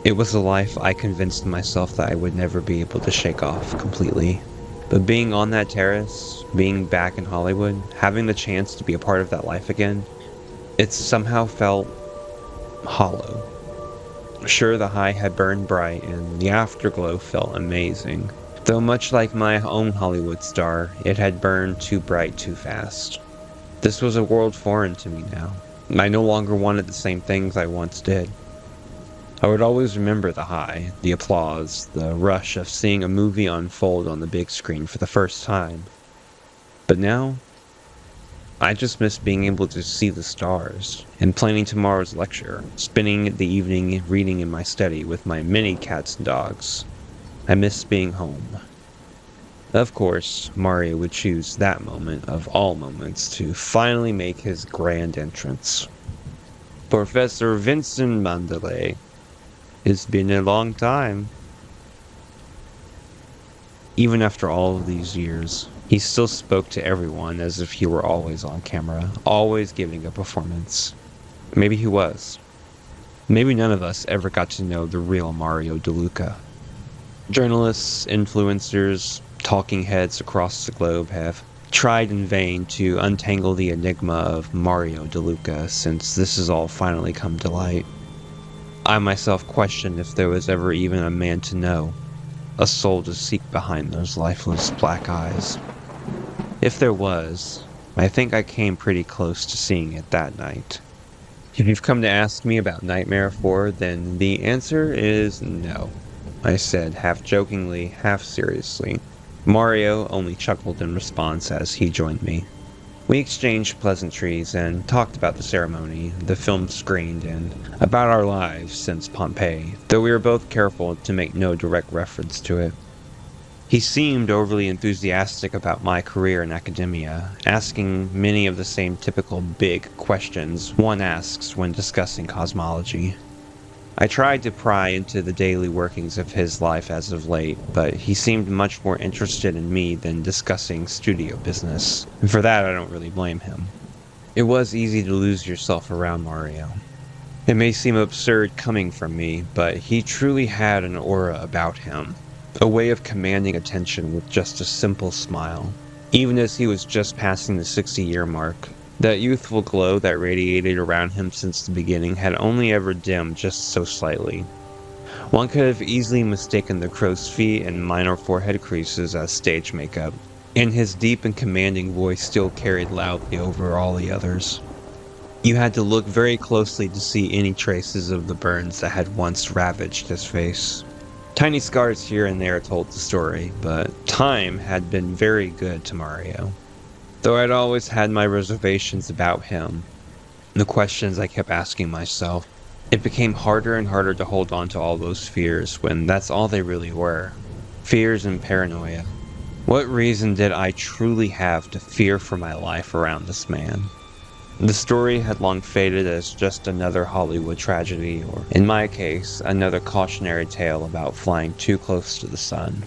It was a life I convinced myself that I would never be able to shake off completely. But being on that terrace, being back in Hollywood, having the chance to be a part of that life again, it somehow felt hollow. Sure, the high had burned bright and the afterglow felt amazing, though much like my own Hollywood star, it had burned too bright too fast. This was a world foreign to me now. I no longer wanted the same things I once did. I would always remember the high, the applause, the rush of seeing a movie unfold on the big screen for the first time. But now, I just miss being able to see the stars, and planning tomorrow's lecture, spending the evening reading in my study with my many cats and dogs. I miss being home. Of course, Mario would choose that moment of all moments to finally make his grand entrance. Professor Vincent Mandalay. It's been a long time. Even after all of these years, he still spoke to everyone as if he were always on camera, always giving a performance. Maybe he was. Maybe none of us ever got to know the real Mario DeLuca. Journalists, influencers, talking heads across the globe have tried in vain to untangle the enigma of Mario DeLuca since this has all finally come to light. I myself question if there was ever even a man to know, a soul to seek behind those lifeless black eyes. If there was, I think I came pretty close to seeing it that night. If you've come to ask me about Nightmare 4, then the answer is no, I said, half jokingly, half seriously. Mario only chuckled in response as he joined me. We exchanged pleasantries and talked about the ceremony, the film screened, and about our lives since Pompeii, though we were both careful to make no direct reference to it. He seemed overly enthusiastic about my career in academia, asking many of the same typical big questions one asks when discussing cosmology. I tried to pry into the daily workings of his life as of late, but he seemed much more interested in me than discussing studio business, and for that I don't really blame him. It was easy to lose yourself around Mario. It may seem absurd coming from me, but he truly had an aura about him, a way of commanding attention with just a simple smile. Even as he was just passing the 60-year mark, that youthful glow that radiated around him since the beginning had only ever dimmed just so slightly. One could have easily mistaken the crow's feet and minor forehead creases as stage makeup, and his deep and commanding voice still carried loudly over all the others. You had to look very closely to see any traces of the burns that had once ravaged his face. Tiny scars here and there told the story, but time had been very good to Mario. Though I'd always had my reservations about him, the questions I kept asking myself, it became harder and harder to hold on to all those fears when that's all they really were. Fears and paranoia. What reason did I truly have to fear for my life around this man? The story had long faded as just another Hollywood tragedy, or in my case, another cautionary tale about flying too close to the sun.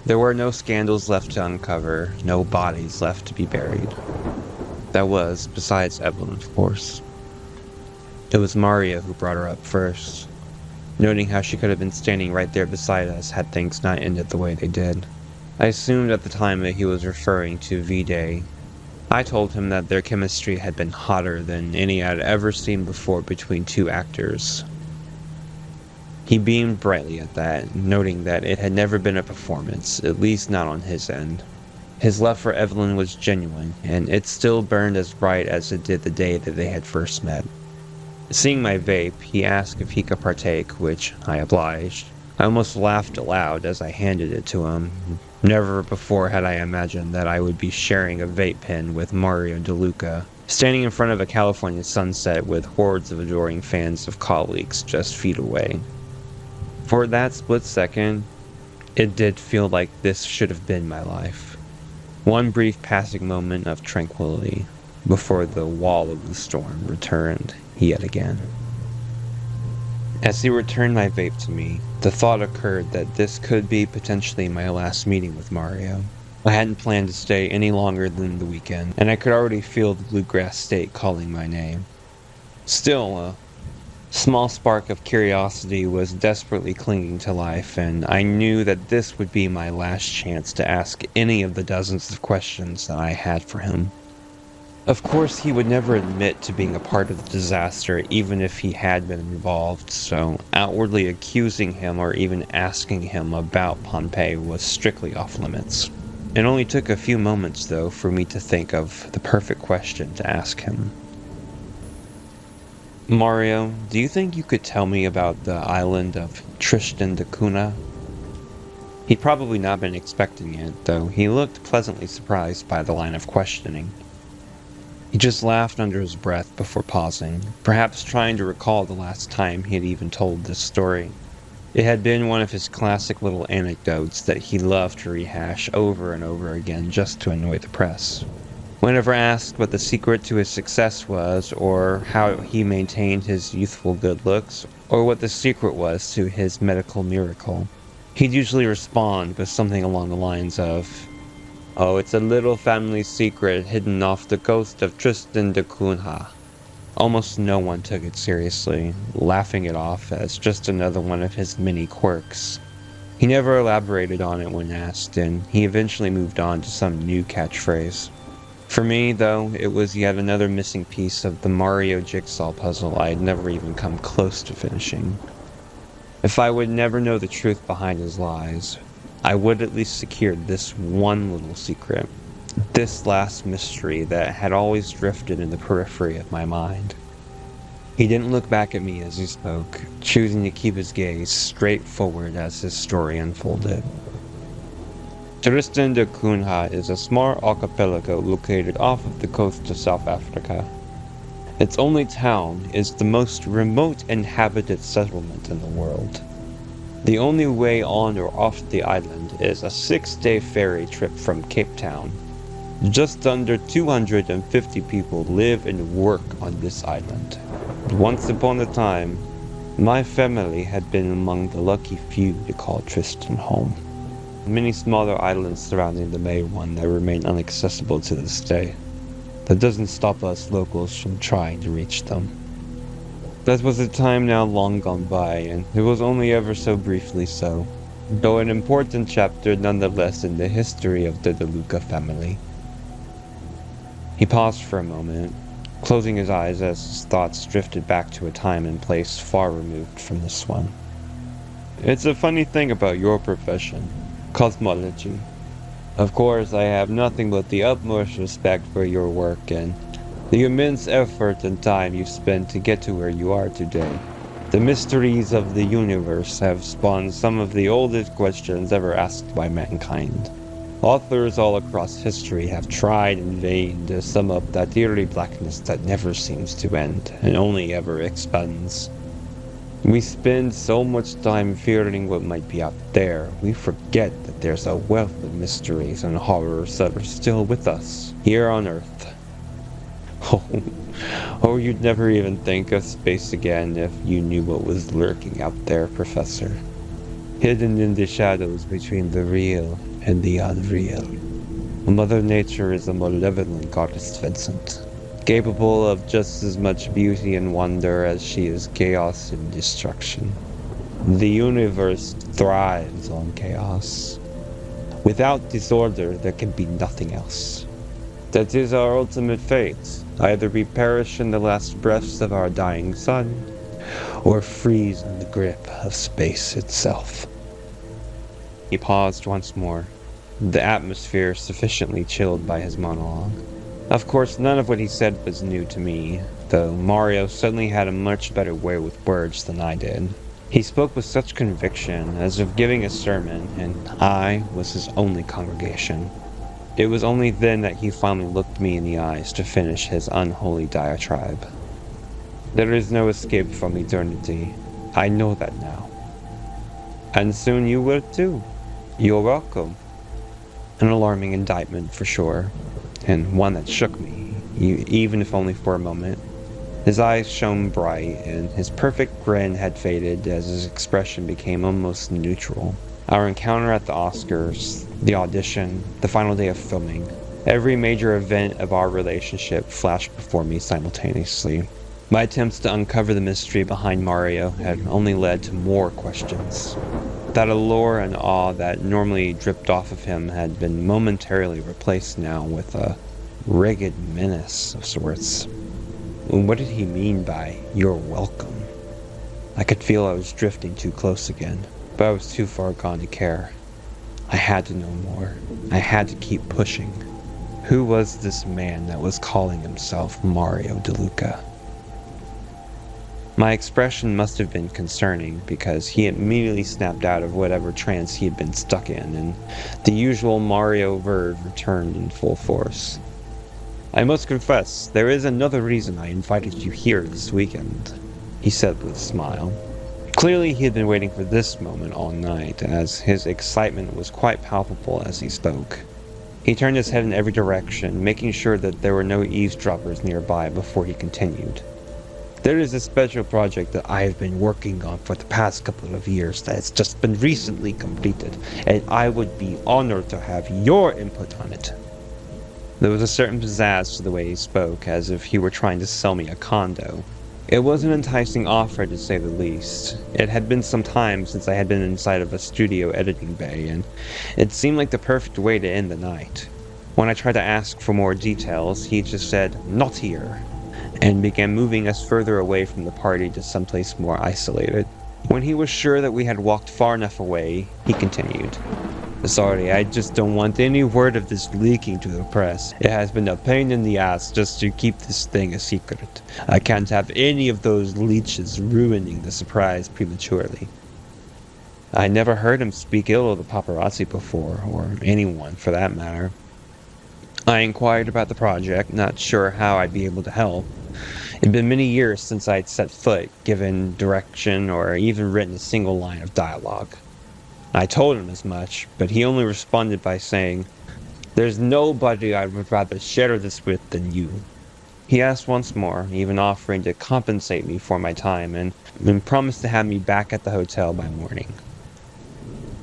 There were no scandals left to uncover, no bodies left to be buried. That was, besides Evelyn, of course. It was Mario who brought her up first, noting how she could have been standing right there beside us had things not ended the way they did. I assumed at the time that he was referring to V-Day. I told him that their chemistry had been hotter than any I'd ever seen before between two actors. He beamed brightly at that, noting that it had never been a performance, at least not on his end. His love for Evelyn was genuine, and it still burned as bright as it did the day that they had first met. Seeing my vape, he asked if he could partake, which I obliged. I almost laughed aloud as I handed it to him. Never before had I imagined that I would be sharing a vape pen with Mario DeLuca, standing in front of a California sunset with hordes of adoring fans of colleagues just feet away. For that split second, it did feel like this should have been my life. One brief passing moment of tranquility before the wall of the storm returned yet again. As he returned my vape to me, the thought occurred that this could be potentially my last meeting with Mario. I hadn't planned to stay any longer than the weekend, and I could already feel the bluegrass state calling my name. Still, a small spark of curiosity was desperately clinging to life, and I knew that this would be my last chance to ask any of the dozens of questions that I had for him. Of course, he would never admit to being a part of the disaster, even if he had been involved, so outwardly accusing him or even asking him about Pompeii was strictly off limits. It only took a few moments, though, for me to think of the perfect question to ask him. Mario, do you think you could tell me about the island of Tristan da Cunha? He'd probably not been expecting it, though he looked pleasantly surprised by the line of questioning. He just laughed under his breath before pausing, perhaps trying to recall the last time he had even told this story. It had been one of his classic little anecdotes that he loved to rehash over and over again just to annoy the press. Whenever asked what the secret to his success was, or how he maintained his youthful good looks, or what the secret was to his medical miracle, he'd usually respond with something along the lines of, "Oh, it's a little family secret hidden off the coast of Tristan da Cunha." Almost no one took it seriously, laughing it off as just another one of his many quirks. He never elaborated on it when asked, and he eventually moved on to some new catchphrase. For me, though, it was yet another missing piece of the Mario jigsaw puzzle I had never even come close to finishing. If I would never know the truth behind his lies, I would at least secure this one little secret, this last mystery that had always drifted in the periphery of my mind. He didn't look back at me as he spoke, choosing to keep his gaze straight forward as his story unfolded. Tristan da Cunha is a small archipelago located off of the coast of South Africa. Its only town is the most remote inhabited settlement in the world. The only way on or off the island is a 6-day ferry trip from Cape Town. Just under 250 people live and work on this island. Once upon a time, my family had been among the lucky few to call Tristan home. Many smaller islands surrounding the main one that remain inaccessible to this day. That doesn't stop us locals from trying to reach them. That was a time now long gone by, and it was only ever so briefly so, though an important chapter nonetheless in the history of the DeLuca family. He paused for a moment, closing his eyes as his thoughts drifted back to a time and place far removed from this one. It's a funny thing about your profession, cosmology. Of course, I have nothing but the utmost respect for your work and the immense effort and time you spent to get to where you are today. The mysteries of the universe have spawned some of the oldest questions ever asked by mankind. Authors all across history have tried in vain to sum up that eerie blackness that never seems to end and only ever expands. We spend so much time fearing what might be out there, we forget that there's a wealth of mysteries and horrors that are still with us, here on Earth. Oh, you'd never even think of space again if you knew what was lurking out there, Professor. Hidden in the shadows between the real and the unreal. Mother Nature is a malevolent goddess, Vincent. Capable of just as much beauty and wonder as she is chaos and destruction. The universe thrives on chaos. Without disorder, there can be nothing else. That is our ultimate fate. Either we perish in the last breaths of our dying sun, or freeze in the grip of space itself. He paused once more, the atmosphere sufficiently chilled by his monologue. Of course, none of what he said was new to me, though Mario suddenly had a much better way with words than I did. He spoke with such conviction, as if giving a sermon, and I was his only congregation. It was only then that he finally looked me in the eyes to finish his unholy diatribe. There is no escape from eternity. I know that now. And soon you will too. You're welcome. An alarming indictment for sure. And one that shook me, even if only for a moment. His eyes shone bright, and his perfect grin had faded as his expression became almost neutral. Our encounter at the Oscars, the audition, the final day of filming, every major event of our relationship flashed before me simultaneously. My attempts to uncover the mystery behind Mario had only led to more questions. That allure and awe that normally dripped off of him had been momentarily replaced now with a rigid menace of sorts. What did he mean by, "You're welcome"? I could feel I was drifting too close again, but I was too far gone to care. I had to know more. I had to keep pushing. Who was this man that was calling himself Mario DeLuca? My expression must have been concerning, because he immediately snapped out of whatever trance he had been stuck in, and the usual Mario verve returned in full force. "I must confess, there is another reason I invited you here this weekend," he said with a smile. Clearly he had been waiting for this moment all night, as his excitement was quite palpable as he spoke. He turned his head in every direction, making sure that there were no eavesdroppers nearby before he continued. "There is a special project that I have been working on for the past couple of years that has just been recently completed, and I would be honored to have your input on it." There was a certain pizzazz to the way he spoke, as if he were trying to sell me a condo. It was an enticing offer, to say the least. It had been some time since I had been inside of a studio editing bay, and it seemed like the perfect way to end the night. When I tried to ask for more details, he just said, "Not here," and began moving us further away from the party to someplace more isolated. When he was sure that we had walked far enough away, he continued. "Sorry, I just don't want any word of this leaking to the press. It has been a pain in the ass just to keep this thing a secret. I can't have any of those leeches ruining the surprise prematurely." I never heard him speak ill of the paparazzi before, or anyone for that matter. I inquired about the project, not sure how I'd be able to help. It'd been many years since I'd set foot, given direction, or even written a single line of dialogue. I told him as much, but he only responded by saying, "There's nobody I would rather share this with than you." He asked once more, even offering to compensate me for my time, and promised to have me back at the hotel by morning.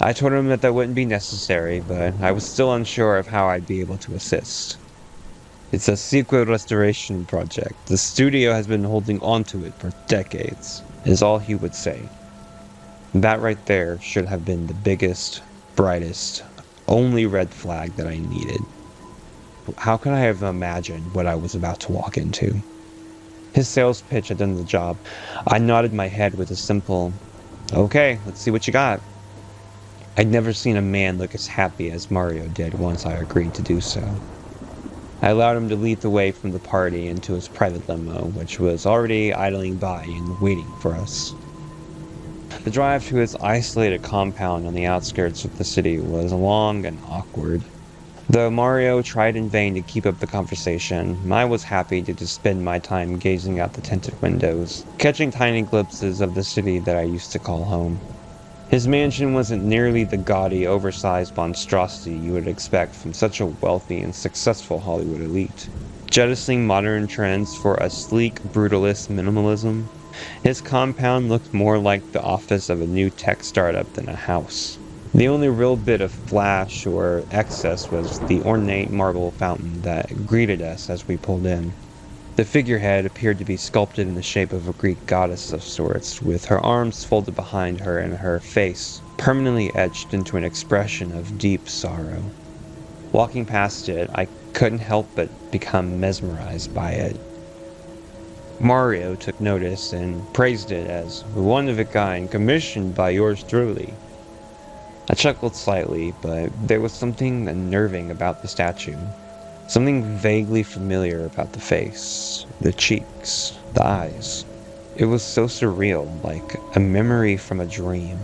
I told him that wouldn't be necessary, but I was still unsure of how I'd be able to assist. "It's a secret restoration project. The studio has been holding onto it for decades," is all he would say. That right there should have been the biggest, brightest, only red flag that I needed. How could I have imagined what I was about to walk into? His sales pitch had done the job. I nodded my head with a simple, "Okay, let's see what you got." I'd never seen a man look as happy as Mario did once I agreed to do so. I allowed him to lead the way from the party into his private limo, which was already idling by and waiting for us. The drive to his isolated compound on the outskirts of the city was long and awkward. Though Mario tried in vain to keep up the conversation, I was happy to just spend my time gazing out the tinted windows, catching tiny glimpses of the city that I used to call home. His mansion wasn't nearly the gaudy, oversized monstrosity you would expect from such a wealthy and successful Hollywood elite. Jettisoning modern trends for a sleek, brutalist minimalism, his compound looked more like the office of a new tech startup than a house. The only real bit of flash or excess was the ornate marble fountain that greeted us as we pulled in. The figurehead appeared to be sculpted in the shape of a Greek goddess of sorts, with her arms folded behind her and her face permanently etched into an expression of deep sorrow. Walking past it, I couldn't help but become mesmerized by it. Mario took notice and praised it as one of a kind, commissioned by yours truly. I chuckled slightly, but there was something unnerving about the statue. Something vaguely familiar about the face, the cheeks, the eyes. It was so surreal, like a memory from a dream.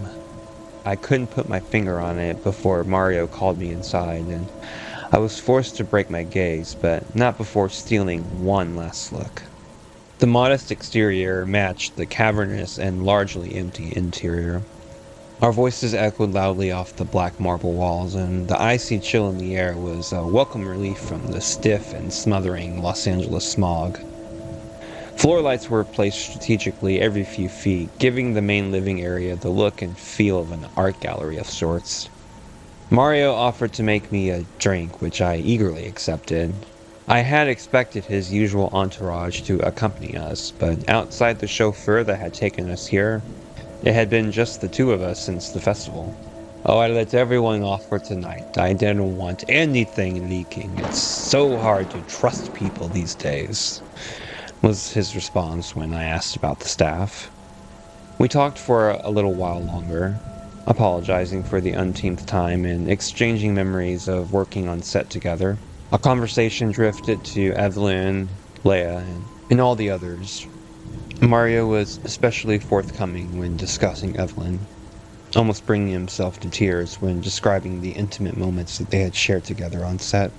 I couldn't put my finger on it before Mario called me inside, and I was forced to break my gaze, but not before stealing one last look. The modest exterior matched the cavernous and largely empty interior. Our voices echoed loudly off the black marble walls, and the icy chill in the air was a welcome relief from the stiff and smothering Los Angeles smog. Floor lights were placed strategically every few feet, giving the main living area the look and feel of an art gallery of sorts. Mario offered to make me a drink, which I eagerly accepted. I had expected his usual entourage to accompany us, but outside the chauffeur that had taken us here, it had been just the two of us since the festival. "Oh, I let everyone off for tonight. I didn't want anything leaking. It's so hard to trust people these days," was his response when I asked about the staff. We talked for a little while longer, apologizing for the umpteenth time and exchanging memories of working on set together. A conversation drifted to Evelyn, Leia, and all the others. Mario was especially forthcoming when discussing Evelyn, almost bringing himself to tears when describing the intimate moments that they had shared together on set.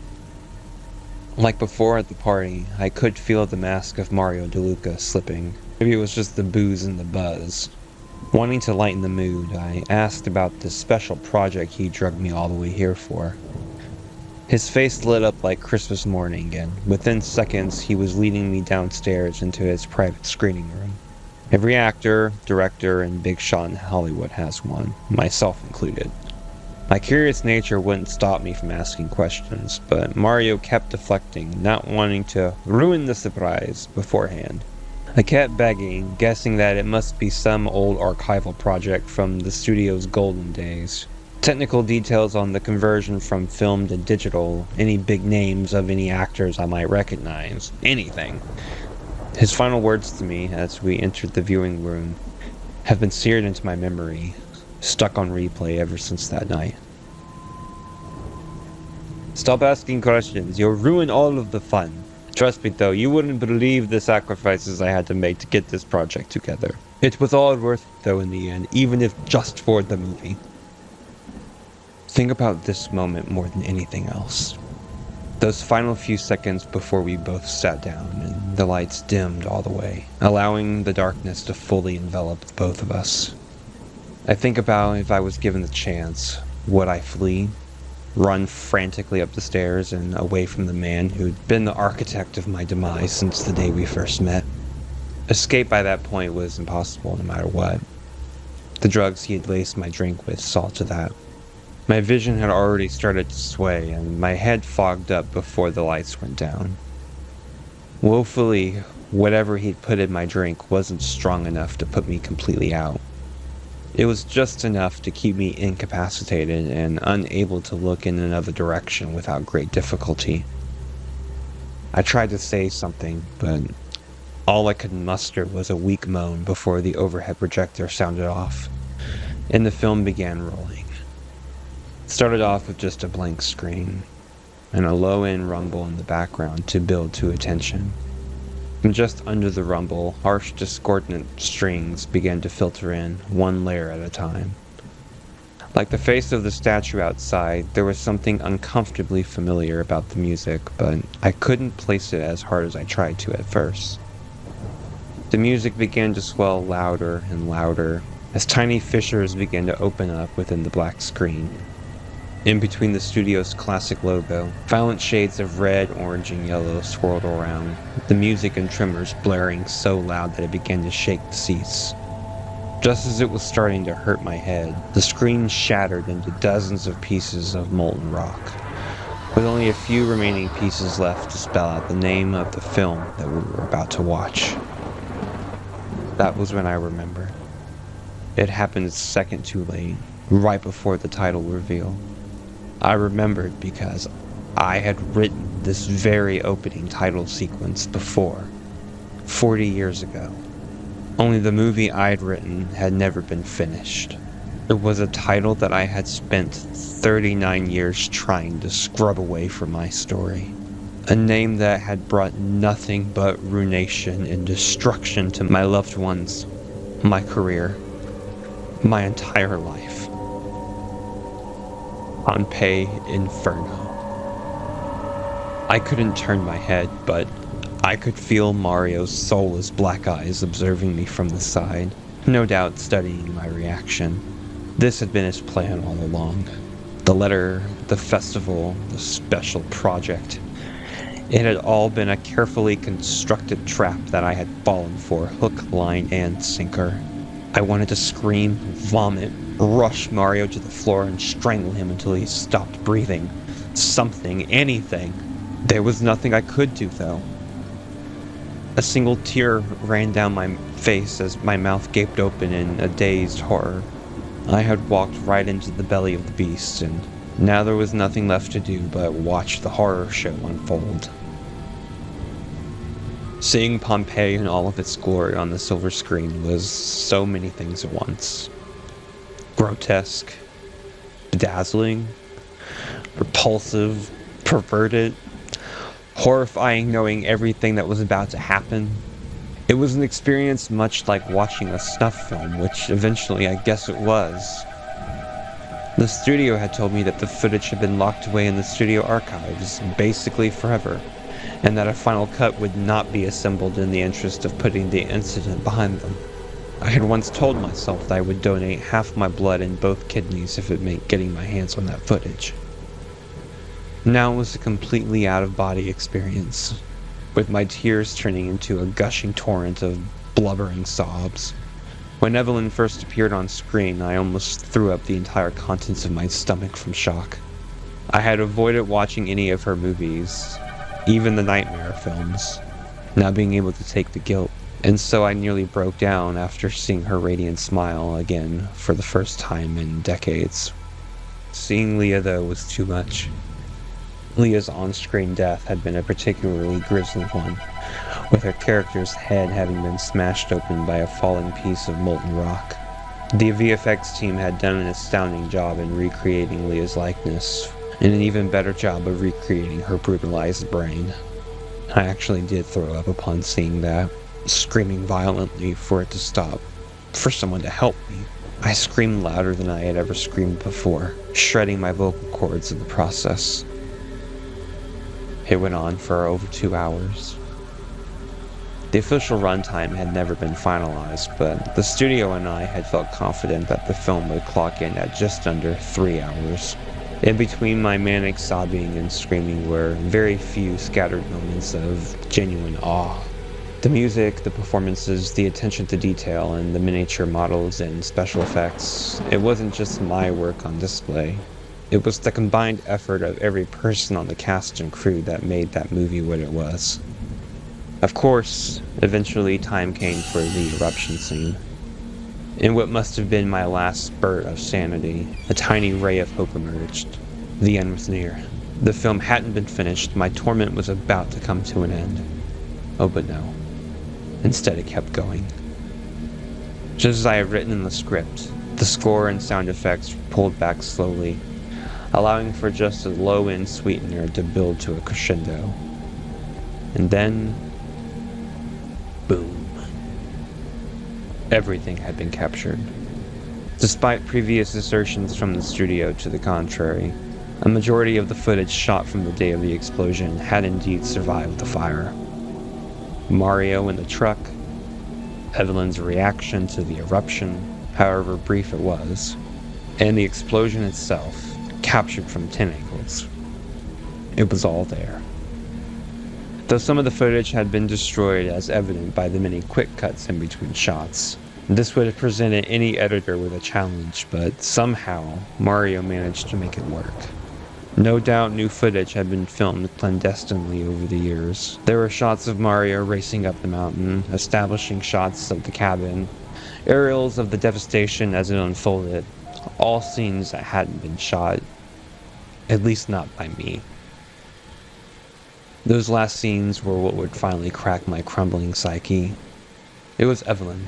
Like before at the party, I could feel the mask of Mario DeLuca slipping. Maybe it was just the booze and the buzz. Wanting to lighten the mood, I asked about this special project he drugged me all the way here for. His face lit up like Christmas morning, and within seconds he was leading me downstairs into his private screening room. Every actor, director, and big shot in Hollywood has one, myself included. My curious nature wouldn't stop me from asking questions, but Mario kept deflecting, not wanting to ruin the surprise beforehand. I kept begging, guessing that it must be some old archival project from the studio's golden days. Technical details on the conversion from film to digital, any big names of any actors I might recognize, anything. His final words to me as we entered the viewing room have been seared into my memory, stuck on replay ever since that night. "Stop asking questions, you'll ruin all of the fun. Trust me though, you wouldn't believe the sacrifices I had to make to get this project together." It was all worth it, though, in the end, even if just for the movie. Think about this moment more than anything else. Those final few seconds before we both sat down and the lights dimmed all the way, allowing the darkness to fully envelop both of us. I think about if I was given the chance, would I flee? Run frantically up the stairs and away from the man who'd been the architect of my demise since the day we first met? Escape by that point was impossible no matter what. The drugs he had laced my drink with saw to that. My vision had already started to sway, and my head fogged up before the lights went down. Woefully, whatever he'd put in my drink wasn't strong enough to put me completely out. It was just enough to keep me incapacitated and unable to look in another direction without great difficulty. I tried to say something, but all I could muster was a weak moan before the overhead projector sounded off, and the film began rolling. It started off with just a blank screen, and a low-end rumble in the background to build to attention. From just under the rumble, harsh discordant strings began to filter in, one layer at a time. Like the face of the statue outside, there was something uncomfortably familiar about the music, but I couldn't place it as hard as I tried to at first. The music began to swell louder and louder as tiny fissures began to open up within the black screen. In between the studio's classic logo, violent shades of red, orange, and yellow swirled around, the music and tremors blaring so loud that it began to shake the seats. Just as it was starting to hurt my head, the screen shattered into dozens of pieces of molten rock, with only a few remaining pieces left to spell out the name of the film that we were about to watch. That was when I remembered. It happened a second too late, right before the title reveal. I remembered because I had written this very opening title sequence before, 40 years ago. Only the movie I'd written had never been finished. It was a title that I had spent 39 years trying to scrub away from my story. A name that had brought nothing but ruination and destruction to my loved ones, my career, my entire life. Pompeii Inferno. I couldn't turn my head, but I could feel Mario's soulless black eyes observing me from the side, no doubt studying my reaction. This had been his plan all along. The letter, the festival, the special project. It had all been a carefully constructed trap that I had fallen for, hook, line, and sinker. I wanted to scream, vomit, rush Mario to the floor and strangle him until he stopped breathing. Something, anything. There was nothing I could do, though. A single tear ran down my face as my mouth gaped open in a dazed horror. I had walked right into the belly of the beast, and now there was nothing left to do but watch the horror show unfold. Seeing Pompeii in all of its glory on the silver screen was so many things at once. Grotesque, bedazzling, repulsive, perverted, horrifying knowing everything that was about to happen. It was an experience much like watching a snuff film, which eventually I guess it was. The studio had told me that the footage had been locked away in the studio archives, basically forever, and that a final cut would not be assembled in the interest of putting the incident behind them. I had once told myself that I would donate half my blood and both kidneys if it meant getting my hands on that footage. Now it was a completely out-of-body experience, with my tears turning into a gushing torrent of blubbering sobs. When Evelyn first appeared on screen, I almost threw up the entire contents of my stomach from shock. I had avoided watching any of her movies, even the Nightmare films, not being able to take the guilt, and so I nearly broke down after seeing her radiant smile again for the first time in decades. Seeing Leah, though, was too much. Leah's on-screen death had been a particularly grisly one, with her character's head having been smashed open by a falling piece of molten rock. The VFX team had done an astounding job in recreating Leah's likeness, and an even better job of recreating her brutalized brain. I actually did throw up upon seeing that, screaming violently for it to stop. for someone to help me. I screamed louder than I had ever screamed before, shredding my vocal cords in the process. It went on for over 2 hours. The official runtime had never been finalized, but the studio and I had felt confident that the film would clock in at just under 3 hours. In between my manic sobbing and screaming were very few scattered moments of genuine awe. The music, the performances, the attention to detail, and the miniature models and special effects, it wasn't just my work on display. It was the combined effort of every person on the cast and crew that made that movie what it was. Of course, eventually time came for the eruption scene. In what must have been my last spurt of sanity, a tiny ray of hope emerged. The end was near. The film hadn't been finished, my torment was about to come to an end. Oh, but no. Instead, it kept going. Just as I had written in the script, the score and sound effects pulled back slowly, allowing for just a low-end sweetener to build to a crescendo. And then, boom. Everything had been captured. Despite previous assertions from the studio to the contrary, a majority of the footage shot from the day of the explosion had indeed survived the fire. Mario in the truck, Evelyn's reaction to the eruption, however brief it was, and the explosion itself, captured from 10 angles. It was all there. Though some of the footage had been destroyed as evident by the many quick cuts in between shots, this would have presented any editor with a challenge, but somehow Mario managed to make it work. No doubt new footage had been filmed clandestinely over the years. There were shots of Mario racing up the mountain, establishing shots of the cabin, aerials of the devastation as it unfolded, all scenes that hadn't been shot, at least not by me. Those last scenes were what would finally crack my crumbling psyche. It was Evelyn.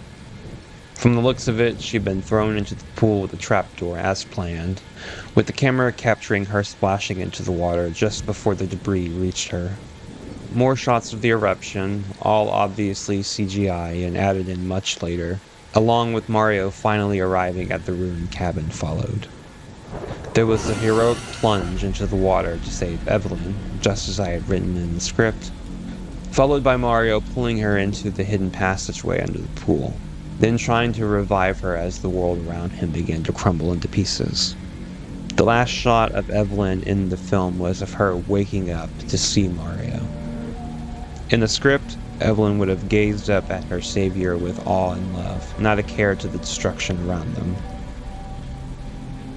From the looks of it, she'd been thrown into the pool with a trapdoor as planned, with the camera capturing her splashing into the water just before the debris reached her. More shots of the eruption, all obviously CGI and added in much later, along with Mario finally arriving at the ruined cabin, followed. There was a heroic plunge into the water to save Evelyn, just as I had written in the script, followed by Mario pulling her into the hidden passageway under the pool, then trying to revive her as the world around him began to crumble into pieces. The last shot of Evelyn in the film was of her waking up to see Mario. In the script, Evelyn would have gazed up at her savior with awe and love, not a care to the destruction around them.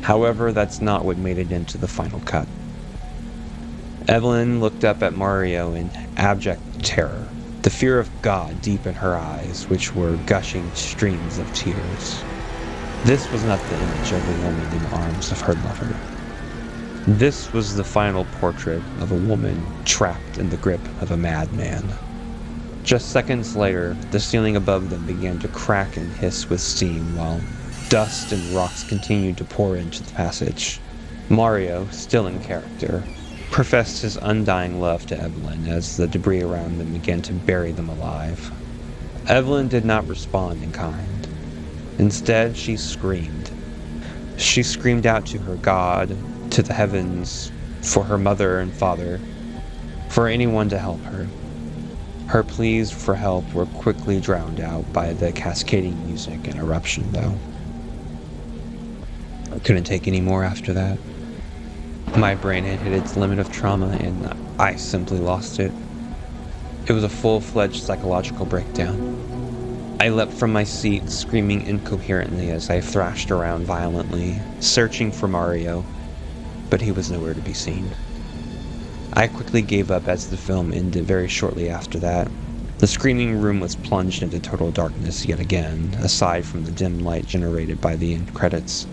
However, that's not what made it into the final cut. Evelyn looked up at Mario in abject terror, the fear of God deep in her eyes, which were gushing streams of tears. This was not the image of a woman in the arms of her lover. This was the final portrait of a woman trapped in the grip of a madman. Just seconds later, the ceiling above them began to crack and hiss with steam while dust and rocks continued to pour into the passage. Mario, still in character, professed his undying love to Evelyn as the debris around them began to bury them alive. Evelyn did not respond in kind. Instead, she screamed. She screamed out to her God, to the heavens, for her mother and father, for anyone to help her. Her pleas for help were quickly drowned out by the cascading music and eruption, though. I couldn't take any more after that. My brain had hit its limit of trauma, and I simply lost it. It was a full-fledged psychological breakdown. I leapt from my seat, screaming incoherently as I thrashed around violently, searching for Mario, but he was nowhere to be seen. I quickly gave up as the film ended very shortly after that. The screening room was plunged into total darkness yet again, aside from the dim light generated by the end credits.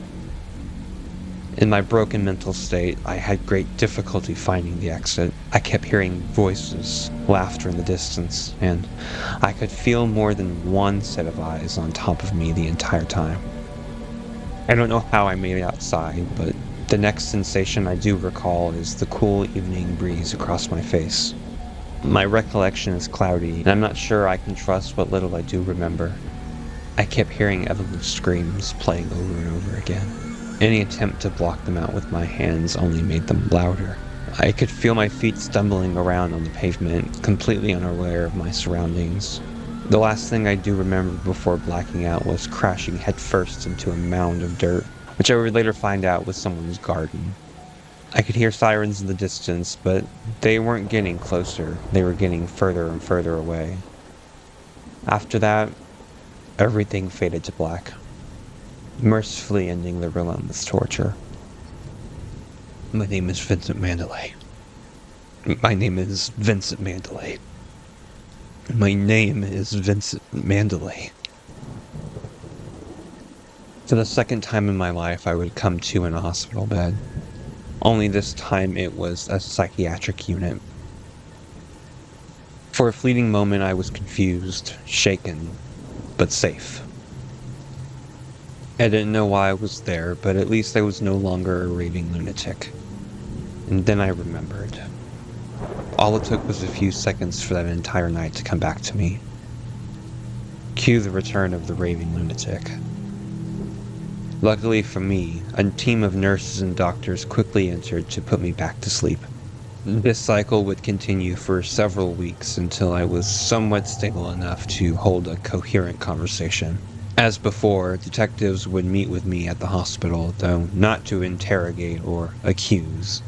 In my broken mental state, I had great difficulty finding the exit. I kept hearing voices, laughter in the distance, and I could feel more than one set of eyes on top of me the entire time. I don't know how I made it outside, but the next sensation I do recall is the cool evening breeze across my face. My recollection is cloudy, and I'm not sure I can trust what little I do remember. I kept hearing Evelyn's screams playing over and over again. Any attempt to block them out with my hands only made them louder. I could feel my feet stumbling around on the pavement, completely unaware of my surroundings. The last thing I do remember before blacking out was crashing headfirst into a mound of dirt, which I would later find out was someone's garden. I could hear sirens in the distance, but they weren't getting closer. They were getting further and further away. After that, everything faded to black, mercifully ending the relentless torture. My name is Vincent Mandalay. My name is Vincent Mandalay. My name is Vincent Mandalay. For the second time in my life, I would come to in a hospital bed. Only this time it was a psychiatric unit. For a fleeting moment, I was confused, shaken, but safe. I didn't know why I was there, but at least I was no longer a raving lunatic. And then I remembered. All it took was a few seconds for that entire night to come back to me. Cue the return of the raving lunatic. Luckily for me, a team of nurses and doctors quickly entered to put me back to sleep. This cycle would continue for several weeks until I was somewhat stable enough to hold a coherent conversation. As before, detectives would meet with me at the hospital, though not to interrogate or accuse.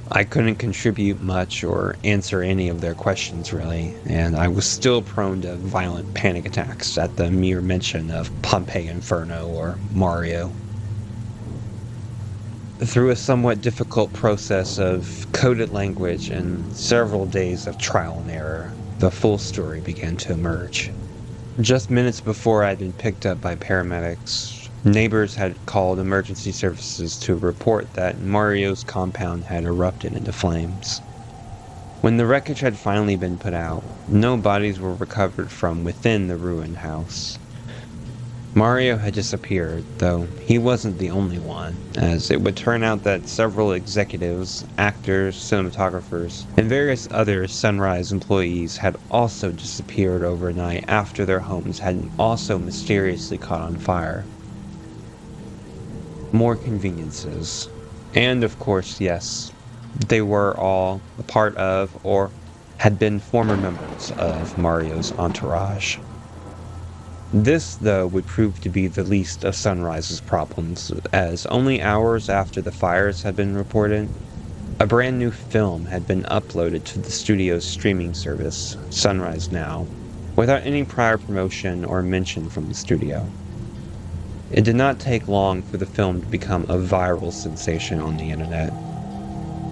I couldn't contribute much or answer any of their questions really, and I was still prone to violent panic attacks at the mere mention of Pompeii Inferno or Mario. Through a somewhat difficult process of coded language and several days of trial and error, the full story began to emerge. Just minutes before I'd been picked up by paramedics, neighbors had called emergency services to report that Mario's compound had erupted into flames. When the wreckage had finally been put out, no bodies were recovered from within the ruined house. Mario had disappeared, though he wasn't the only one, as it would turn out that several executives, actors, cinematographers, and various other Sunrise employees had also disappeared overnight after their homes had also mysteriously caught on fire. More conveniences. And of course, yes, they were all a part of or had been former members of Mario's entourage. This, though, would prove to be the least of Sunrise's problems, as only hours after the fires had been reported, a brand new film had been uploaded to the studio's streaming service, Sunrise Now, without any prior promotion or mention from the studio. It did not take long for the film to become a viral sensation on the internet.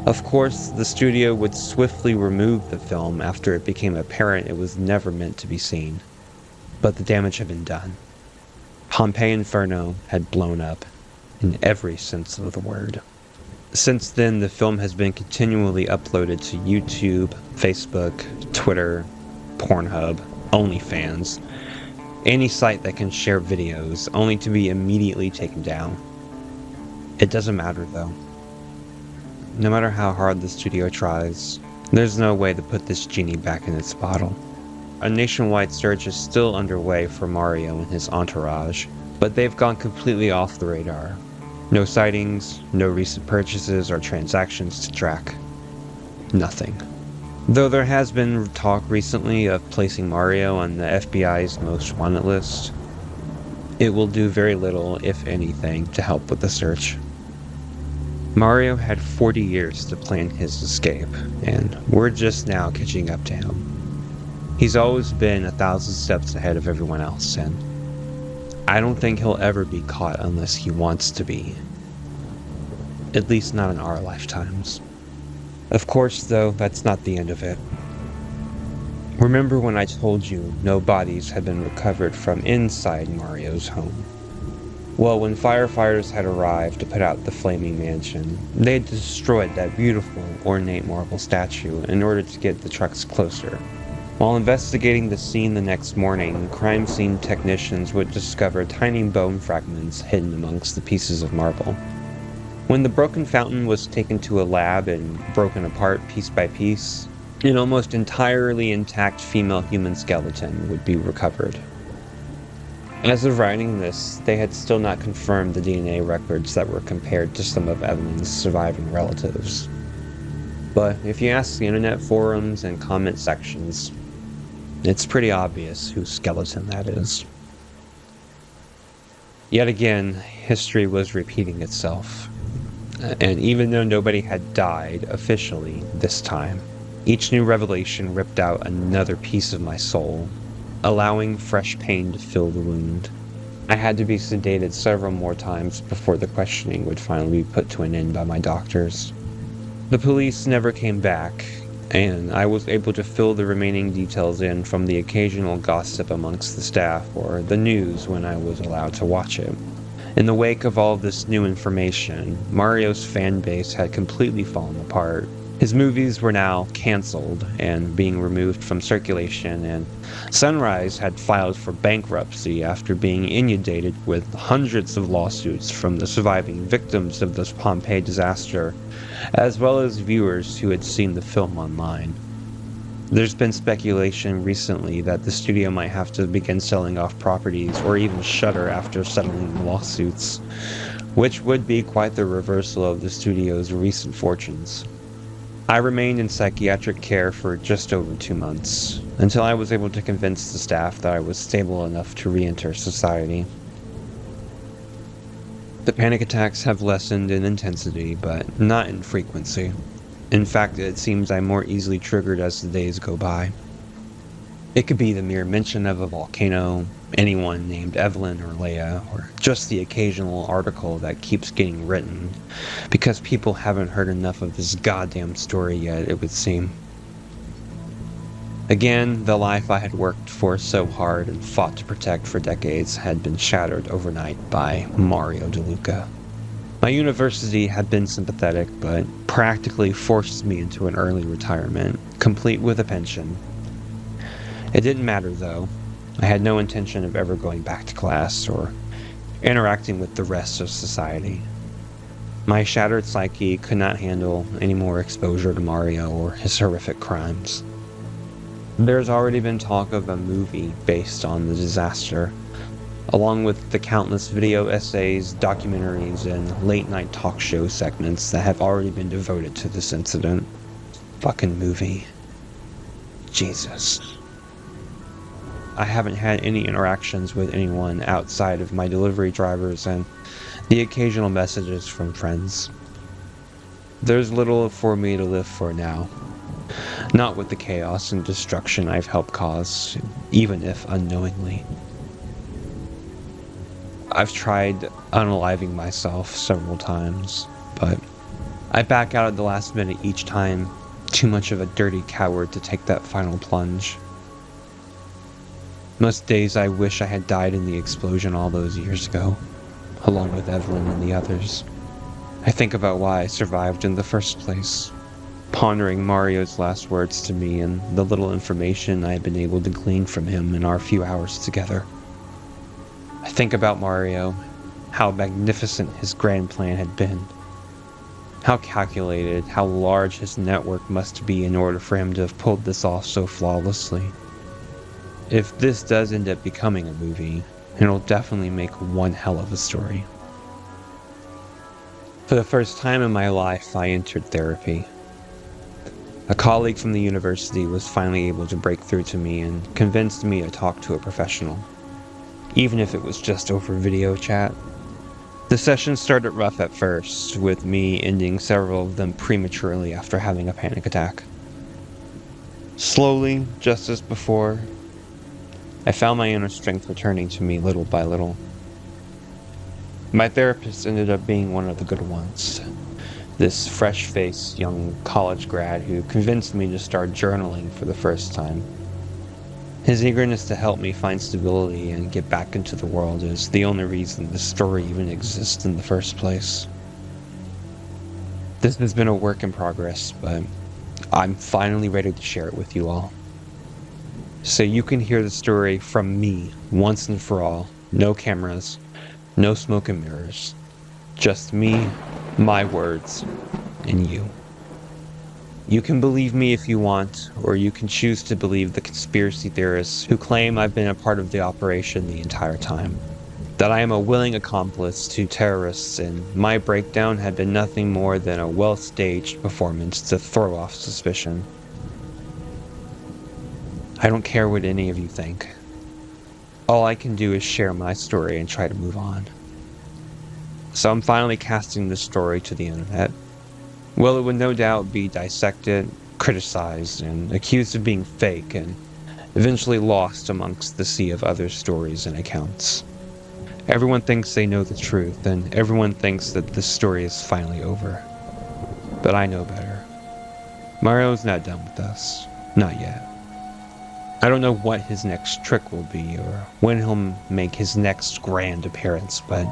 Of course, the studio would swiftly remove the film after it became apparent it was never meant to be seen. But the damage had been done. Pompeii Inferno had blown up, in every sense of the word. Since then, the film has been continually uploaded to YouTube, Facebook, Twitter, Pornhub, OnlyFans, any site that can share videos, only to be immediately taken down. It doesn't matter though. No matter how hard the studio tries, there's no way to put this genie back in its bottle. A nationwide search is still underway for Mario and his entourage, but they've gone completely off the radar. No sightings, no recent purchases or transactions to track. Nothing. Though there has been talk recently of placing Mario on the FBI's most wanted list, it will do very little, if anything, to help with the search. Mario had 40 years to plan his escape, and we're just now catching up to him. He's always been 1,000 steps ahead of everyone else, and I don't think he'll ever be caught unless he wants to be. At least not in our lifetimes. Of course, though, that's not the end of it. Remember when I told you no bodies had been recovered from inside Mario's home? Well, when firefighters had arrived to put out the flaming mansion, they had destroyed that beautiful, ornate marble statue in order to get the trucks closer. While investigating the scene the next morning, crime scene technicians would discover tiny bone fragments hidden amongst the pieces of marble. When the broken fountain was taken to a lab and broken apart piece by piece, an almost entirely intact female human skeleton would be recovered. As of writing this, they had still not confirmed the DNA records that were compared to some of Evelyn's surviving relatives. But if you ask the internet forums and comment sections, it's pretty obvious whose skeleton that is. Yet again, history was repeating itself. And even though nobody had died officially this time, each new revelation ripped out another piece of my soul, allowing fresh pain to fill the wound. I had to be sedated several more times before the questioning would finally be put to an end by my doctors. The police never came back, and I was able to fill the remaining details in from the occasional gossip amongst the staff or the news when I was allowed to watch it. In the wake of all this new information, Mario's fan base had completely fallen apart. His movies were now cancelled and being removed from circulation, and Sunrise had filed for bankruptcy after being inundated with hundreds of lawsuits from the surviving victims of this Pompeii disaster, as well as viewers who had seen the film online. There's been speculation recently that the studio might have to begin selling off properties or even shutter after settling the lawsuits, which would be quite the reversal of the studio's recent fortunes. I remained in psychiatric care for just over 2 months, until I was able to convince the staff that I was stable enough to re-enter society. The panic attacks have lessened in intensity, but not in frequency. In fact, it seems I'm more easily triggered as the days go by. It could be the mere mention of a volcano, anyone named Evelyn or Leia, or just the occasional article that keeps getting written, because people haven't heard enough of this goddamn story yet, it would seem. Again, the life I had worked for so hard and fought to protect for decades had been shattered overnight by Mario DeLuca. My university had been sympathetic, but practically forced me into an early retirement, complete with a pension. It didn't matter, though. I had no intention of ever going back to class or interacting with the rest of society. My shattered psyche could not handle any more exposure to Mario or his horrific crimes. There's already been talk of a movie based on the disaster, along with the countless video essays, documentaries, and late-night talk show segments that have already been devoted to this incident. Fucking movie. Jesus. I haven't had any interactions with anyone outside of my delivery drivers and the occasional messages from friends. There's little for me to live for now. Not with the chaos and destruction I've helped cause, even if unknowingly. I've tried unaliving myself several times, but I back out at the last minute each time, too much of a dirty coward to take that final plunge. Most days I wish I had died in the explosion all those years ago, along with Evelyn and the others. I think about why I survived in the first place, pondering Mario's last words to me and the little information I had been able to glean from him in our few hours together. I think about Mario, how magnificent his grand plan had been, how calculated, how large his network must be in order for him to have pulled this off so flawlessly. If this does end up becoming a movie, it'll definitely make one hell of a story. For the first time in my life, I entered therapy. A colleague from the university was finally able to break through to me and convinced me to talk to a professional, even if it was just over video chat. The session started rough at first, with me ending several of them prematurely after having a panic attack. Slowly, just as before, I found my inner strength returning to me little by little. My therapist ended up being one of the good ones. This fresh-faced young college grad who convinced me to start journaling for the first time. His eagerness to help me find stability and get back into the world is the only reason this story even exists in the first place. This has been a work in progress, but I'm finally ready to share it with you all. So you can hear the story from me once and for all. No cameras, no smoke and mirrors. Just me, my words, and you. You can believe me if you want, or you can choose to believe the conspiracy theorists who claim I've been a part of the operation the entire time. That I am a willing accomplice to terrorists, and my breakdown had been nothing more than a well-staged performance to throw off suspicion. I don't care what any of you think. All I can do is share my story and try to move on. So I'm finally casting this story to the internet. Well, it would no doubt be dissected, criticized, and accused of being fake, and eventually lost amongst the sea of other stories and accounts. Everyone thinks they know the truth, and everyone thinks that this story is finally over. But I know better. Mario's not done with us. Not yet. I don't know what his next trick will be, or when he'll make his next grand appearance, but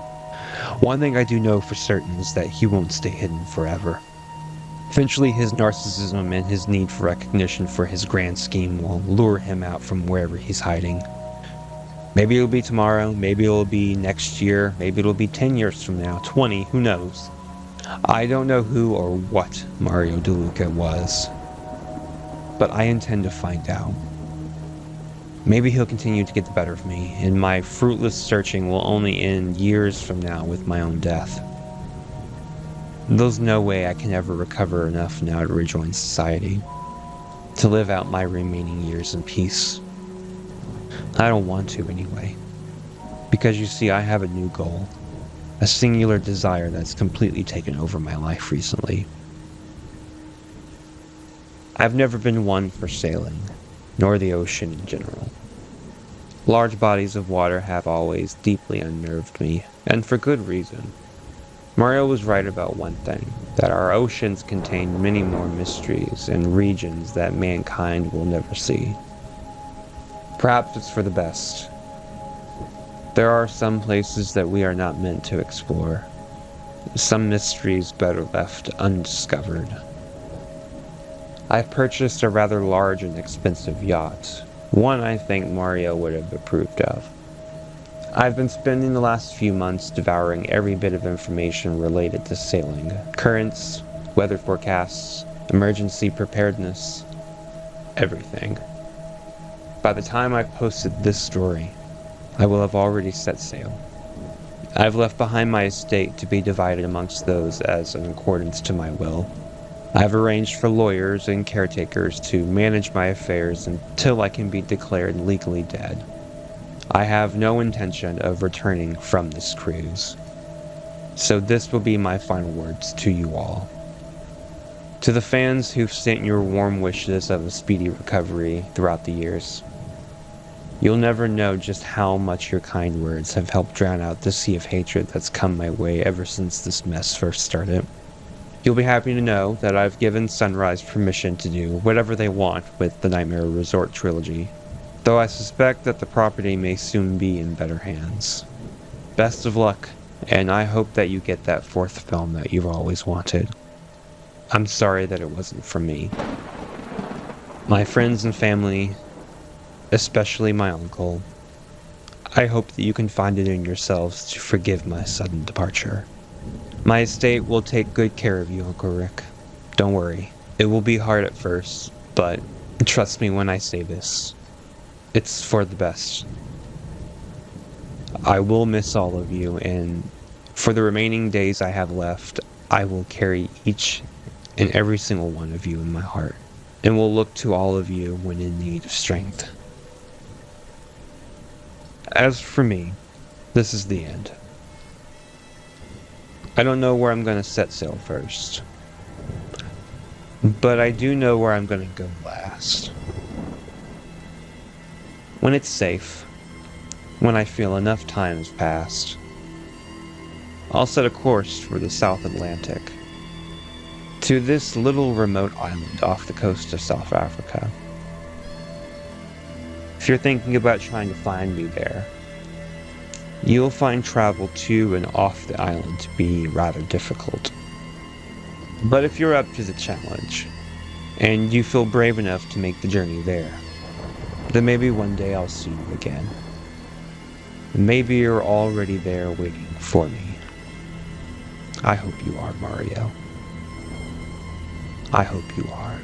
one thing I do know for certain is that he won't stay hidden forever. Eventually, his narcissism and his need for recognition for his grand scheme will lure him out from wherever he's hiding. Maybe it'll be tomorrow, maybe it'll be next year, maybe it'll be 10 years from now, 20, who knows? I don't know who or what Mario DeLuca was, but I intend to find out. Maybe he'll continue to get the better of me, and my fruitless searching will only end years from now with my own death. There's no way I can ever recover enough now to rejoin society, to live out my remaining years in peace. I don't want to anyway, because you see, I have a new goal, a singular desire that's completely taken over my life recently. I've never been one for sailing, nor the ocean in general. Large bodies of water have always deeply unnerved me, and for good reason. Mario was right about one thing, that our oceans contain many more mysteries and regions that mankind will never see. Perhaps it's for the best. There are some places that we are not meant to explore, some mysteries better left undiscovered. I've purchased a rather large and expensive yacht, one I think Mario would have approved of. I've been spending the last few months devouring every bit of information related to sailing, currents, weather forecasts, emergency preparedness, everything. By the time I've posted this story, I will have already set sail. I've left behind my estate to be divided amongst those as in accordance to my will. I've arranged for lawyers and caretakers to manage my affairs until I can be declared legally dead. I have no intention of returning from this cruise. So this will be my final words to you all. To the fans who've sent your warm wishes of a speedy recovery throughout the years, you'll never know just how much your kind words have helped drown out the sea of hatred that's come my way ever since this mess first started. You'll be happy to know that I've given Sunrise permission to do whatever they want with the Nightmare Resort trilogy, though I suspect that the property may soon be in better hands. Best of luck, and I hope that you get that fourth film that you've always wanted. I'm sorry that it wasn't for me. My friends and family, especially my uncle, I hope that you can find it in yourselves to forgive my sudden departure. My estate will take good care of you, Uncle Rick. Don't worry. It will be hard at first, but trust me when I say this. It's for the best. I will miss all of you, and for the remaining days I have left, I will carry each and every single one of you in my heart, and will look to all of you when in need of strength. As for me, this is the end. I don't know where I'm going to set sail first, but I do know where I'm going to go last. When it's safe, when I feel enough time has passed, I'll set a course for the South Atlantic, to this little remote island off the coast of South Africa. If you're thinking about trying to find me there, you'll find travel to and off the island to be rather difficult. But if you're up to the challenge, and you feel brave enough to make the journey there, then maybe one day I'll see you again. Maybe you're already there waiting for me. I hope you are, Mario. I hope you are.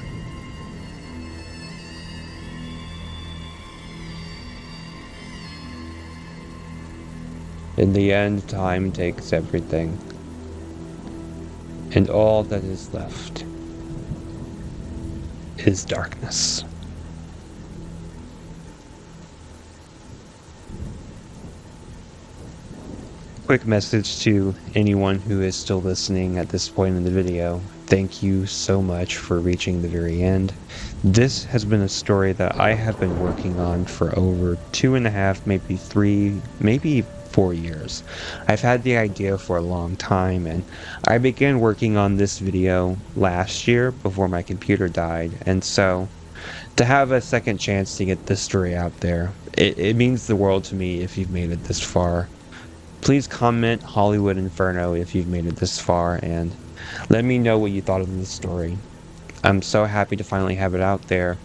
In the end, time takes everything, and all that is left is darkness. Quick message to anyone who is still listening at this point in the video. Thank you so much for reaching the very end. This has been a story that I have been working on for over 2.5, maybe 3, maybe 4 years. I've had the idea for a long time, and I began working on this video last year before my computer died, and so to have a second chance to get this story out there, it means the world to me if you've made it this far. Please comment Hollywood Inferno if you've made it this far, and let me know what you thought of the story. I'm so happy to finally have it out there.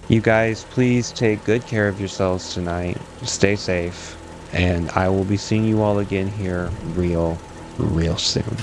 You guys, please take good care of yourselves tonight. Stay safe, and I will be seeing you all again here real soon.